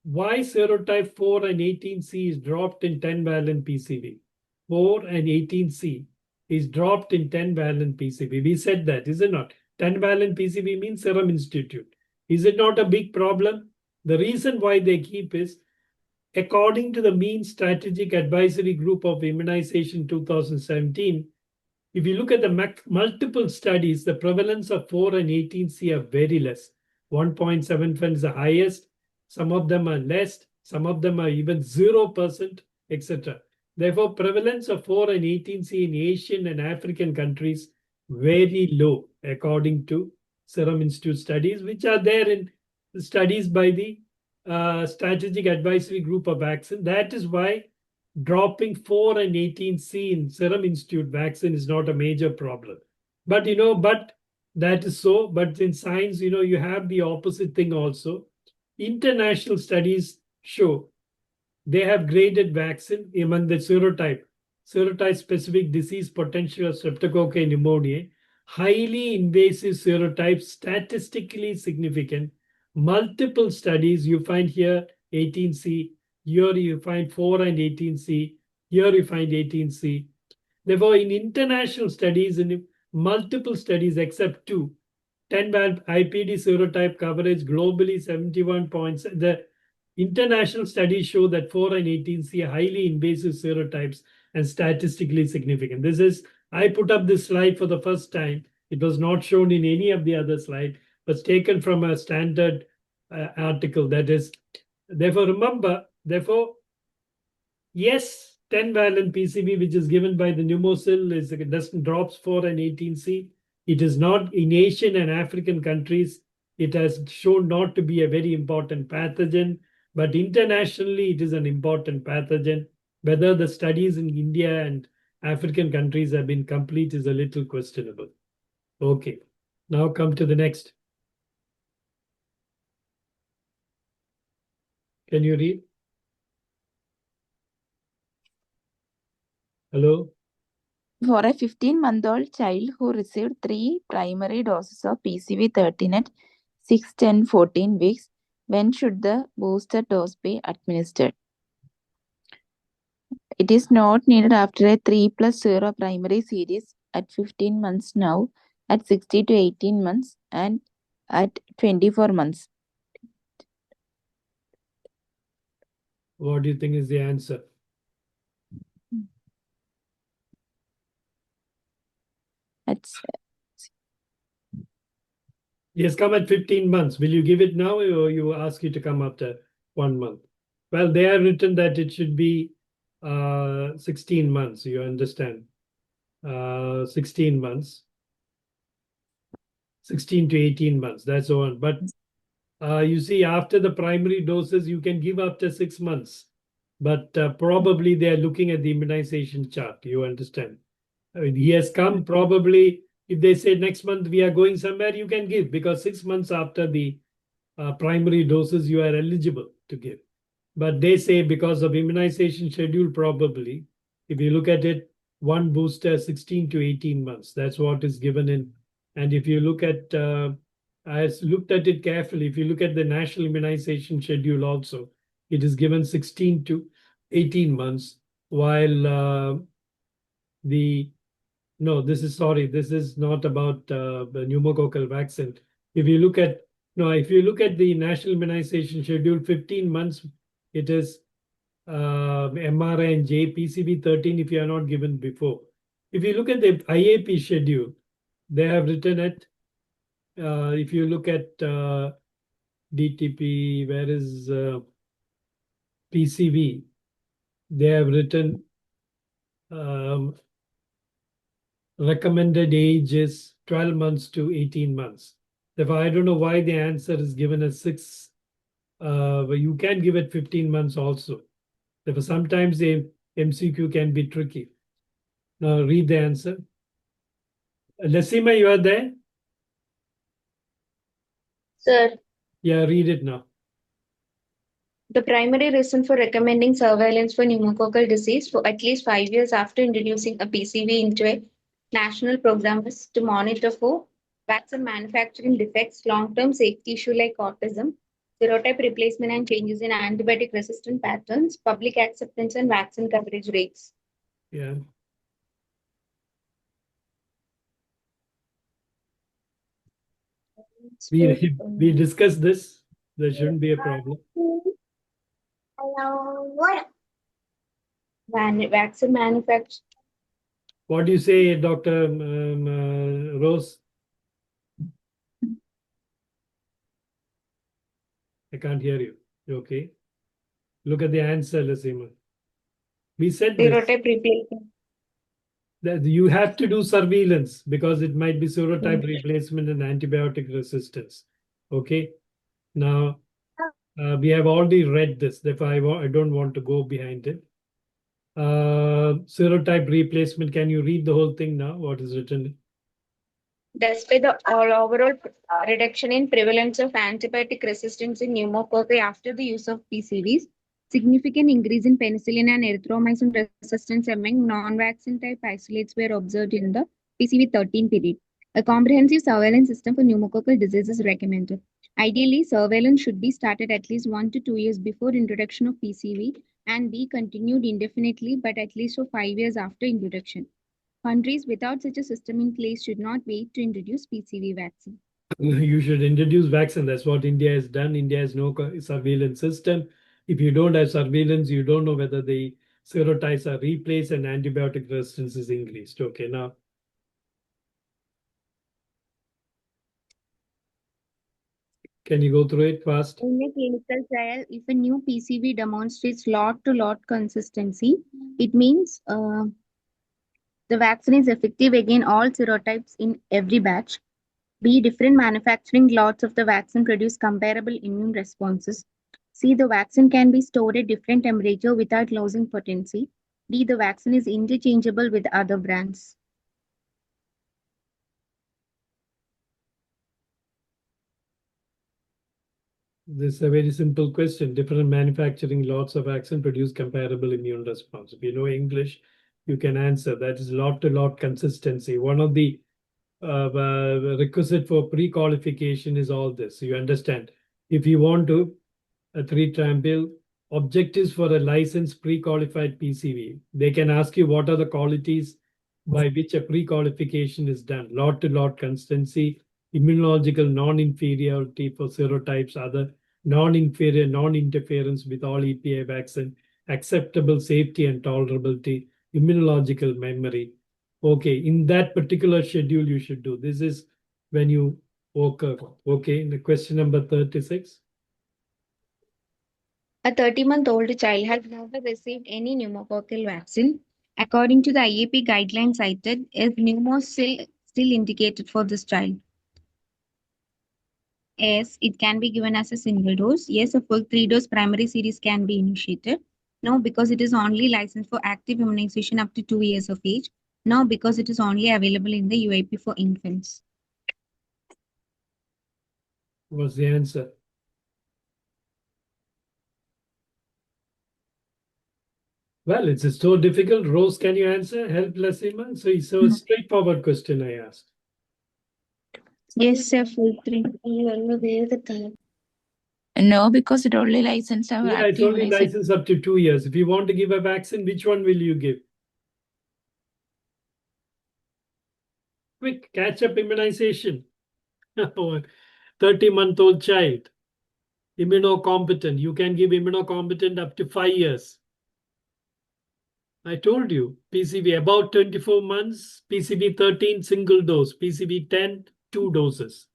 A: why serotype 4 and 18C is dropped in 10 valent PCV? 4 and 18C is dropped in 10 valent PCV. We said that, is it not? 10 valent PCV means Serum Institute. Is it not a big problem? The reason why they keep is, according to the mean strategic advisory group of immunization 2017, if you look at the multiple studies, the prevalence of 4 and 18C are very less. 1.7 is the highest. Some of them are less. Some of them are even 0%, etc. Therefore, prevalence of 4 and 18C in Asian and African countries very low, according to Serum Institute studies, which are there in the studies by the Strategic Advisory Group of Vaccine. That is why dropping 4 and 18C in Serum Institute vaccine is not a major problem. But, but that is so. But in science, you have the opposite thing also. International studies show they have graded vaccine among the serotype-specific disease potential of streptococcal pneumoniae, highly invasive serotypes, statistically significant. Multiple studies, you find here 18C, here you find 4 and 18C, here you find 18C. Therefore, in international studies, in multiple studies except 2, 10 valent IPD serotype coverage globally 71 points. The international studies show that 4 and 18C are highly invasive serotypes and statistically significant. I put up this slide for the first time. It was not shown in any of the other slides, but taken from a standard article. That is, therefore, remember, yes, 10 valent PCV, which is given by the pneumococcal, drops 4 and 18C. It is not in Asian and African countries. It has shown not to be a very important pathogen. But internationally, it is an important pathogen. Whether the studies in India and African countries have been complete is a little questionable. Okay, now come to the next. Can you read? Hello?
B: For a 15-month-old child who received 3 primary doses of PCV13 at 6, 10, 14 weeks, when should the booster dose be administered? It is not needed after a 3+0 primary series at 15 months now, at 60 to 18 months, and at 24 months.
A: What do you think is the answer?
B: That's
A: Yes, come at 15 months. Will you give it now or you ask you to come after 1 month? Well, they have written that it should be 16 months, you understand? 16 months. 16 to 18 months, that's the one. But you see, after the primary doses, you can give after 6 months. But probably they are looking at the immunization chart, you understand? I mean, he has come probably, if they say next month we are going somewhere, you can give because 6 months after the primary doses, you are eligible to give. But they say because of immunization schedule, probably, if you look at it, one booster 16 to 18 months. That's what is given in. And if you look at, I looked at it carefully. If you look at the national immunization schedule also, it is given 16 to 18 months, while the no, this is sorry, this is not about the pneumococcal vaccine. If you look at no, if you look at the national immunization schedule, 15 months, it is MRI and PCV13 if you are not given before. If you look at the IAP schedule, they have written it. If you look at DTP, where is PCV? They have written recommended age is 12 months to 18 months. Therefore, I don't know why the answer is given as 6. But you can give it 15 months also. Therefore, sometimes the MCQ can be tricky. Now, read the answer. Lasima, you are there?
C: Sir,
A: Yeah, read it now.
C: the primary reason for recommending surveillance for pneumococcal disease for at least 5 years after introducing a PCV into a national program is to monitor for vaccine manufacturing defects, long-term safety issue like autism, serotype replacement and changes in antibiotic resistant patterns, public acceptance and vaccine coverage rates.
A: Yeah. We discussed this. There shouldn't be a problem.
C: Vaccine manufacturing.
A: What do you say, Dr. Rose? I can't hear you. You okay? Look at the answer, Lasima. We said this.
C: Serotype replacement.
A: That you have to do surveillance because it might be serotype replacement and antibiotic resistance. Okay. Now, we have already read this. Therefore, I don't want to go behind it. Serotype replacement. Can you read the whole thing now? What is written?
C: Despite the overall reduction in prevalence of antibiotic resistance in pneumococci after the use of PCVs, significant increase in penicillin and erythromycin resistance among non-vaccine type isolates were observed in the PCV13 period. A comprehensive surveillance system for pneumococcal disease is recommended. Ideally, surveillance should be started at least 1 to 2 years before introduction of PCV and be continued indefinitely, but at least for 5 years after introduction. Countries without such a system in place should not wait to introduce PCV vaccine.
A: You should introduce vaccine. That's what India has done. India has no surveillance system. If you don't have surveillance, you don't know whether the serotypes are replaced and antibiotic resistance is increased. Okay, now. Can you go through it fast?
C: In a clinical trial, if a new PCV demonstrates lot-to-lot consistency, it means the vaccine is effective against all serotypes in every batch. B, different manufacturing lots of the vaccine produce comparable immune responses. C, the vaccine can be stored at different temperature without losing potency. D, the vaccine is interchangeable with other brands.
A: This is a very simple question. Different manufacturing lots of vaccine produce comparable immune response. If you know English, you can answer. That is lot-to-lot consistency. One of the requisite for pre-qualification is all this. You understand? If you want to, a 3-triangle objectives for a licensed pre-qualified PCV, they can ask you what are the qualities by which a pre-qualification is done. Lot-to-lot consistency, immunological non-inferiority for serotypes, other non-inferior, non-interference with all EPA vaccine, acceptable safety and tolerability, immunological memory. Okay, in that particular schedule you should do. This is when you occur. Okay, in the question number 36.
C: A 30-month-old child has never received any pneumococcal vaccine. According to the IAP guidelines cited, is pneumococcal still indicated for this child? Yes, it can be given as a single dose. Yes, a full 3-dose primary series can be initiated. No, because it is only licensed for active immunization up to 2 years of age. No, because it is only available in the UAP for infants.
A: What's the answer? Well, it's so difficult. Rose, can you answer? Help Lasima. So a straightforward question I asked.
C: Yes, sir, full 3.
B: No, because it only licensed our
A: Yeah, it's
B: active
A: only
B: immunization.
A: licensed up to 2 years. If you want to give a vaccine, which one will you give? Quick catch-up immunization. 30-month-old child, immunocompetent. You can give immunocompetent up to 5 years. I told you, PCV about 24 months, PCV 13 single dose, PCV 10 2 doses,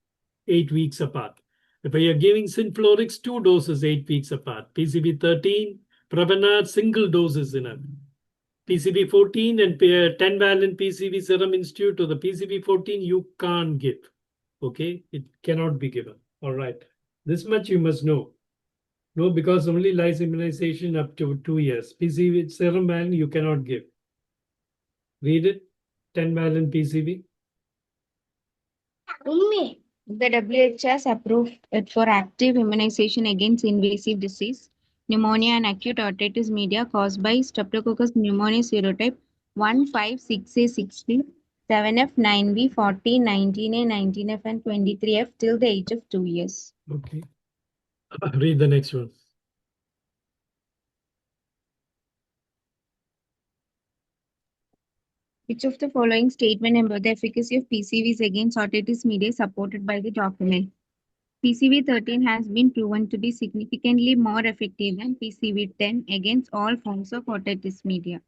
A: 8 weeks apart. If you're giving Synflorix 2 doses, 8 weeks apart, PCV 13, Prevnar single doses enough. PCV 14 and 10-valent PCV Serum Institute to the PCV 14 you can't give. Okay, it cannot be given. All right, this much you must know. No, because only lies immunization up to 2 years. PCV serum valent you cannot give. Read it. 10-valent PCV.
C: The WHO has approved it for active immunization against invasive disease, pneumonia, and acute otitis media caused by Streptococcus pneumoniae serotype 156A60, 7F, 9B, 40, 19A, 19F, and 23F till the age of 2 years.
A: Okay. Read the next one.
C: Which of the following statement about the efficacy of PCVs against otitis media is supported by the document? PCV 13 has been proven to be significantly more effective than PCV 10 against all forms of otitis media.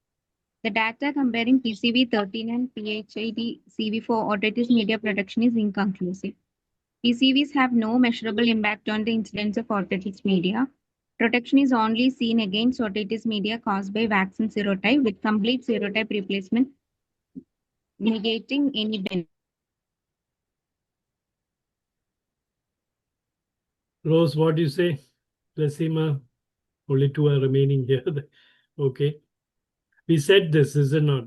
C: The data comparing PCV 13 and PHID CV for otitis media protection is inconclusive. PCVs have no measurable impact on the incidence of otitis media. Protection is only seen against otitis media caused by vaccine serotype with complete serotype replacement negating any benefit.
A: Rose, what do you say? Lasima, only 2 are remaining here. Okay. We said this, is it not?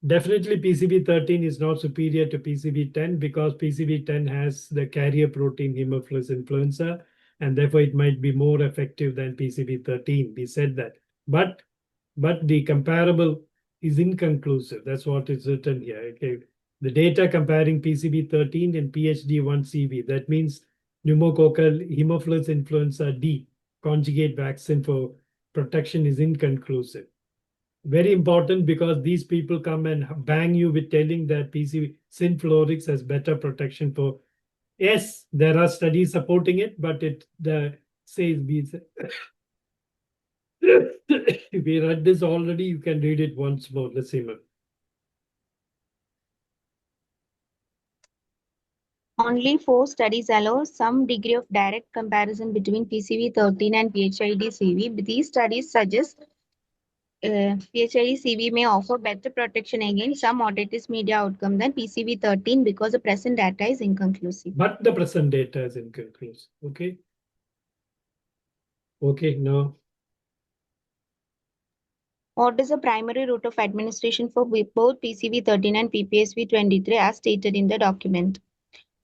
A: Definitely PCV 13 is not superior to PCV 10 because PCV 10 has the carrier protein Haemophilus influenza, and therefore it might be more effective than PCV 13. We said that. But the comparable is inconclusive. That's what is written here. Okay. The data comparing PCV 13 and PHD1CV, that means pneumococcal Haemophilus influenza D conjugate vaccine for protection is inconclusive. Very important because these people come and bang you with telling that PCV Synflorix has better protection for. Yes, there are studies supporting it, but it says we read this already. You can read it once more. Let's see.
C: Only 4 studies allow some degree of direct comparison between PCV 13 and PHID CV. These studies suggest PHID CV may offer better protection against some otitis media outcome than PCV 13 because the present data is inconclusive.
A: But the present data is inconclusive. Okay. Okay, now.
C: What is the primary route of administration for both PCV 13 and PPSV 23 as stated in the document?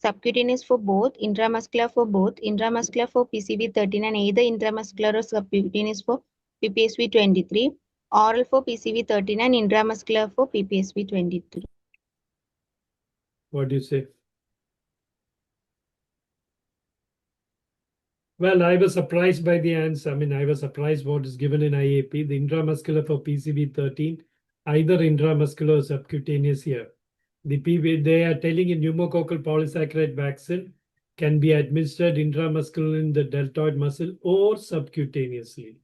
C: Subcutaneous for both, intramuscular for both, intramuscular for PCV 13 and either intramuscular or subcutaneous for PPSV 23. oral for PCV13 and intramuscular for PPSV23.
A: What do you say? Well, I was surprised by the answer. I mean, I was surprised what is given in IAP. The intramuscular for PCV13, either intramuscular or subcutaneous here. They are telling a pneumococcal polysaccharide vaccine can be administered intramuscular in the deltoid muscle or subcutaneously.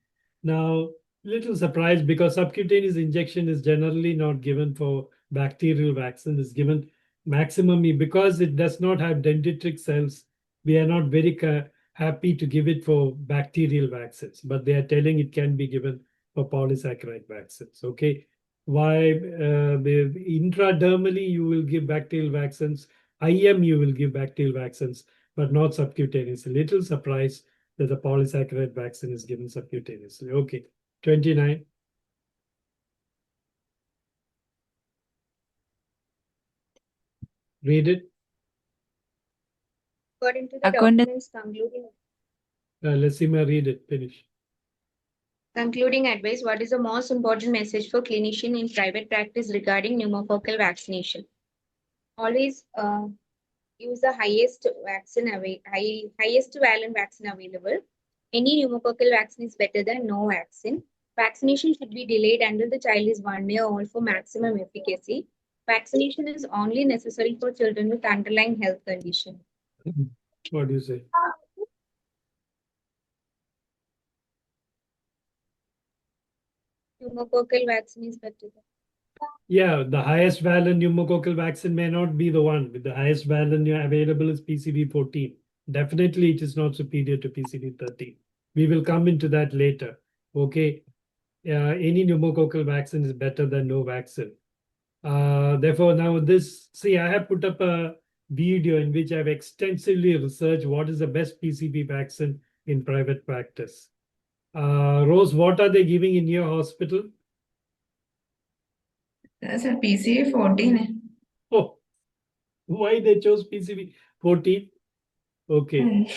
A: Now, little surprised because subcutaneous injection is generally not given for bacterial vaccine. It's given maximum because it does not have dendritic cells. We are not very happy to give it for bacterial vaccines, but they are telling it can be given for polysaccharide vaccines. Okay. Why intradermally you will give bacterial vaccines, IM you will give bacterial vaccines, but not subcutaneous. A little surprised that the polysaccharide vaccine is given subcutaneously. Okay, 29. Read it.
C: According to the
B: According-
C: documents
A: Let's see, read it. Finish.
C: concluding advice, what is the most important message for clinician in private practice regarding pneumococcal vaccination? Always use the highest valent vaccine available. Any pneumococcal vaccine is better than no vaccine. Vaccination should be delayed until the child is 1 year old for maximum efficacy. Vaccination is only necessary for children with underlying health condition.
A: What do you say?
C: Pneumococcal vaccine is better than.
A: Yeah, the highest valent pneumococcal vaccine may not be the one. With the highest valent available is PCV14. Definitely, it is not superior to PCV13. We will come into that later. Okay. Any pneumococcal vaccine is better than no vaccine. Therefore, now this, see, I have put up a video in which I've extensively researched what is the best PCV vaccine in private practice. Rose, what are they giving in your hospital?
F: Sir, PCV 14.
A: Oh, why they chose PCV 14? Okay.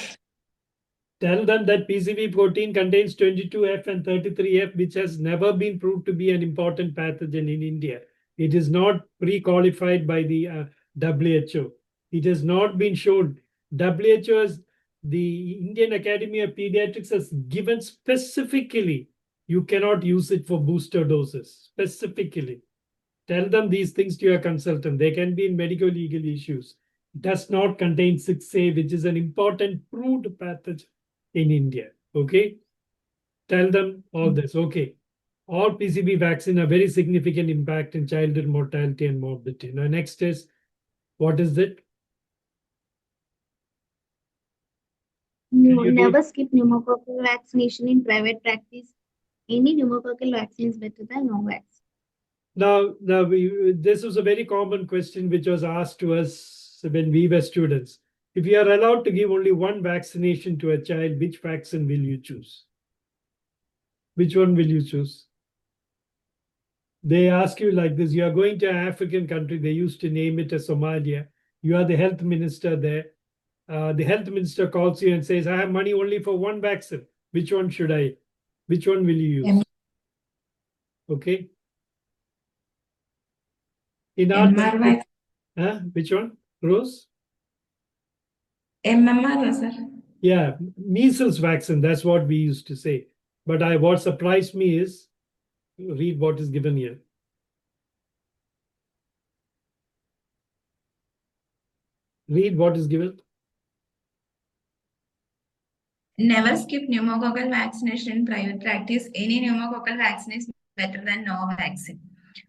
A: Tell them that PCV 14 contains 22F and 33F, which has never been proved to be an important pathogen in India. It is not pre-qualified by the WHO. It has not been shown. WHO has, the Indian Academy of Pediatrics has given specifically, you cannot use it for booster doses, specifically. Tell them these things to your consultant. They can be in medical legal issues. Does not contain 6A, which is an important proved pathogen in India. Okay. Tell them all this. Okay. All PCV vaccine have very significant impact in childhood mortality and morbidity. Now, next is, what is it?
C: No,
A: you do-
C: never skip pneumococcal vaccination in private practice. Any pneumococcal vaccine is better than no vaccine.
A: Now, this was a very common question which was asked to us when we were students. If you are allowed to give only one vaccination to a child, which vaccine will you choose? Which one will you choose? They ask you like this, you are going to an African country, they used to name it as Somalia. You are the health minister there. The health minister calls you and says, I have money only for one vaccine. Which one which one will you use? Okay. In our
F: MR
A: which one? Rose?
F: MMR, sir.
A: Yeah, measles vaccine, that's what we used to say. But what surprised me is, read what is given here. Read what is given.
F: Never skip pneumococcal vaccination in private practice. Any pneumococcal vaccine is better than no vaccine.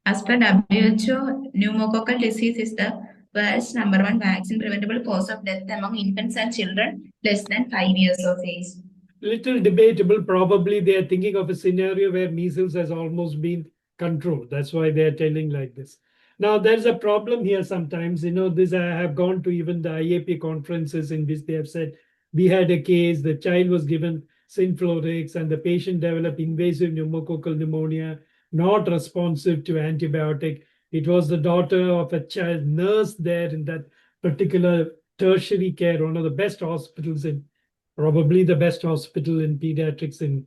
F: As per WHO, pneumococcal disease is the world's #1 vaccine preventable cause of death among infants and children less than 5 years of age.
A: Little debatable. Probably they are thinking of a scenario where measles has almost been controlled. That's why they are telling like this. Now, there's a problem here sometimes. You know, this I have gone to even the IAP conferences in which they have said, we had a case, the child was given Synflorix and the patient developed invasive pneumococcal pneumonia, not responsive to antibiotic. It was the daughter of a child nurse there in that particular tertiary care, one of the best hospitals in, probably the best hospital in pediatrics in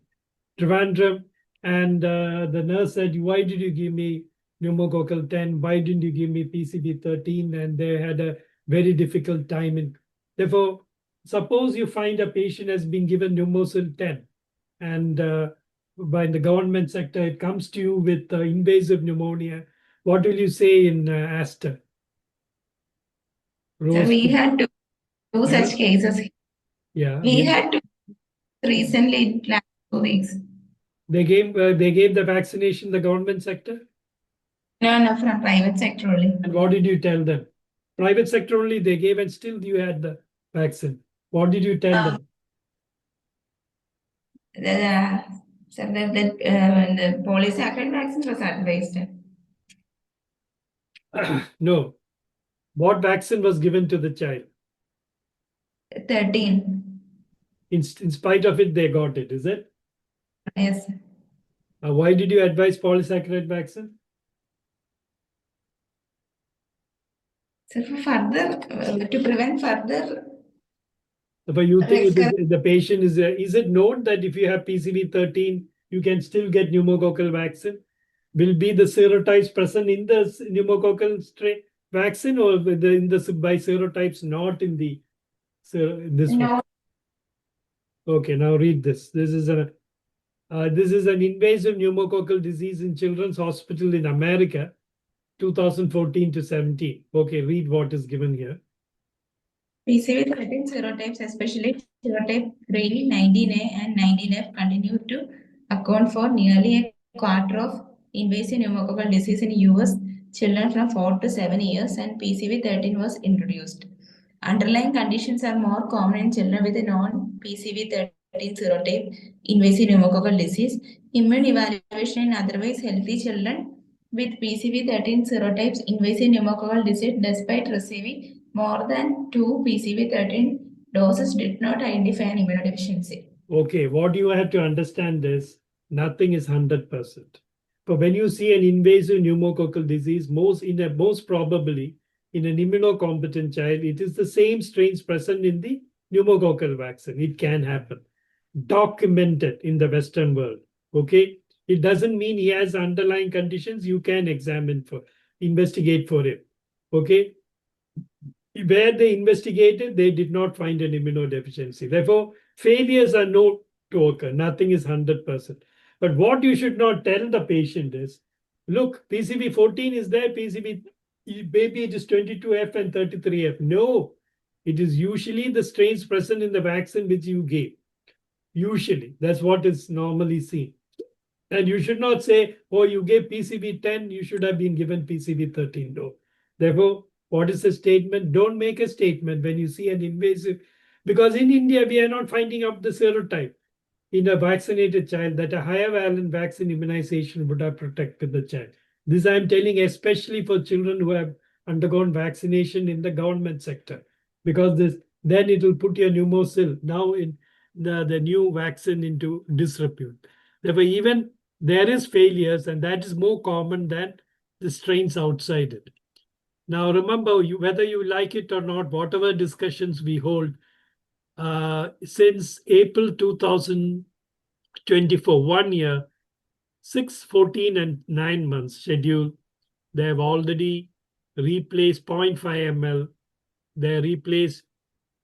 A: Trivandrum. And the nurse said, why did you give me pneumococcal 10? Why didn't you give me PCV 13? And they had a very difficult time. Therefore, suppose you find a patient has been given pneumococcal 10, and by the government sector, it comes to you with invasive pneumonia. What will you say in Aster?
F: So
A: Rose,
F: we had two such cases.
A: yeah,
F: We had to recently last 2 weeks.
A: they gave the vaccination the government sector.
F: No, from private sector only.
A: And what did you tell them? Private sector only they gave, and still you had the vaccine. What did you tell them?
F: The polysaccharide vaccine was advised.
A: No. What vaccine was given to the child?
F: 13.
A: In spite of it, they got it, is it?
F: Yes.
A: Why did you advise polysaccharide vaccine?
F: So for further, to prevent further.
A: But you think the patient is it known that if you have PCV 13, you can still get pneumococcal vaccine? Will be the serotypes present in the pneumococcal strain vaccine, or in the by serotypes not in the this
F: No.
A: one? Okay, now read this. This is an invasive pneumococcal disease in Children's Hospital in America, 2014 to 17. Okay, read what is given here.
F: PCV 13 serotypes, especially serotype 3, 19A and 19F, continue to account for nearly a quarter of invasive pneumococcal disease in US children from 4 to 7 years, and PCV 13 was introduced. Underlying conditions are more common in children with a non-PCV 13 serotype invasive pneumococcal disease. Immune evaluation in otherwise healthy children with PCV 13 serotypes invasive pneumococcal disease, despite receiving more than 2 PCV 13 doses, did not identify an immunodeficiency.
A: Okay, what you have to understand is nothing is 100%. But when you see an invasive pneumococcal disease, most probably in an immunocompetent child, it is the same strains present in the pneumococcal vaccine. It can happen. Documented in the Western world. Okay, it doesn't mean he has underlying conditions. You can investigate for him. Okay, where they investigated, they did not find an immunodeficiency. Therefore, failures are known to occur. Nothing is 100%. But what you should not tell the patient is, look, PCV 14 is there, PCV, maybe it is 22F and 33F. No, it is usually the strains present in the vaccine which you gave. Usually, that's what is normally seen. And you should not say, oh, you gave PCV 10, you should have been given PCV 13. No. Therefore, what is the statement? Don't make a statement when you see an invasive, because in India, we are not finding out the serotype in a vaccinated child that a higher valent vaccine immunization would have protected the child. This I'm telling especially for children who have undergone vaccination in the government sector, because then it will put your pneumococcal now in the new vaccine into disrepute. Therefore, even there is failures, and that is more common than the strains outside it. Now, remember, whether you like it or not, whatever discussions we hold, since April 2024, 1 year, 6, 14, and 9 months schedule, they have already replaced 0.5 ml. They replaced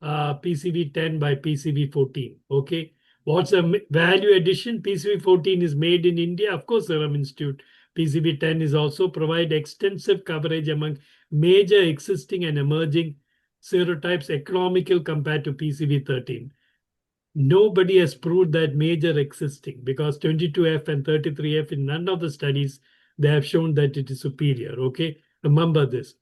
A: PCV 10 by PCV 14. Okay. What's the value addition? PCV 14 is made in India. Of course, Serum Institute. PCV 10 is also provide extensive coverage among major existing and emerging serotypes, economical compared to PCV 13. Nobody has proved that major existing, because 22F and 33F in none of the studies, they have shown that it is superior. Okay. Remember this.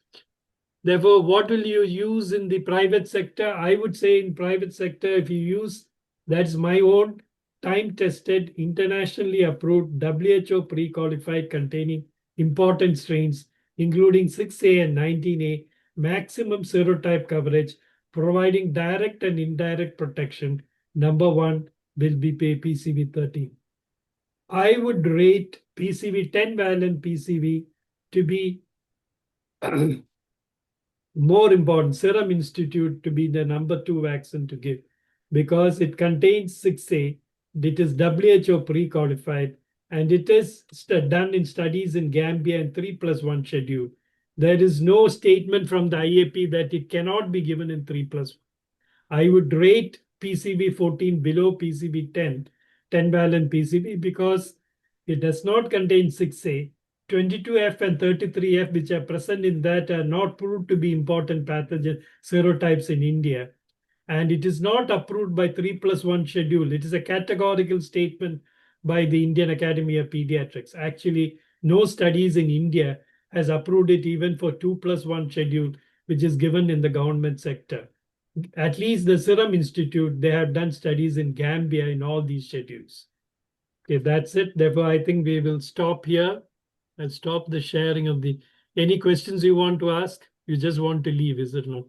A: Therefore, what will you use in the private sector? I would say in private sector, if you use, that's my own time-tested, internationally approved, WHO pre-qualified containing important strains, including 6A and 19A, maximum serotype coverage, providing direct and indirect protection. Number one will be PCV 13. I would rate PCV 10 valent PCV to be more important, Serum Institute to be the number 2 vaccine to give, because it contains 6A, it is WHO pre-qualified, and it is done in studies in Gambia and 3+1 schedule. There is no statement from the IAP that it cannot be given in 3+1. I would rate PCB 14 below PCB 10, 10 valent PCB, because it does not contain 6A. 22F and 33F, which are present in that, are not proved to be important pathogen serotypes in India. And it is not approved by 3+1 schedule. It is a categorical statement by the Indian Academy of Pediatrics. Actually, no studies in India has approved it even for 2+1 schedule, which is given in the government sector. At least the Serum Institute, they have done studies in Gambia in all these schedules. Okay, that's it. Therefore, I think we will stop here and stop the sharing of the. Any questions you want to ask? You just want to leave, is it no?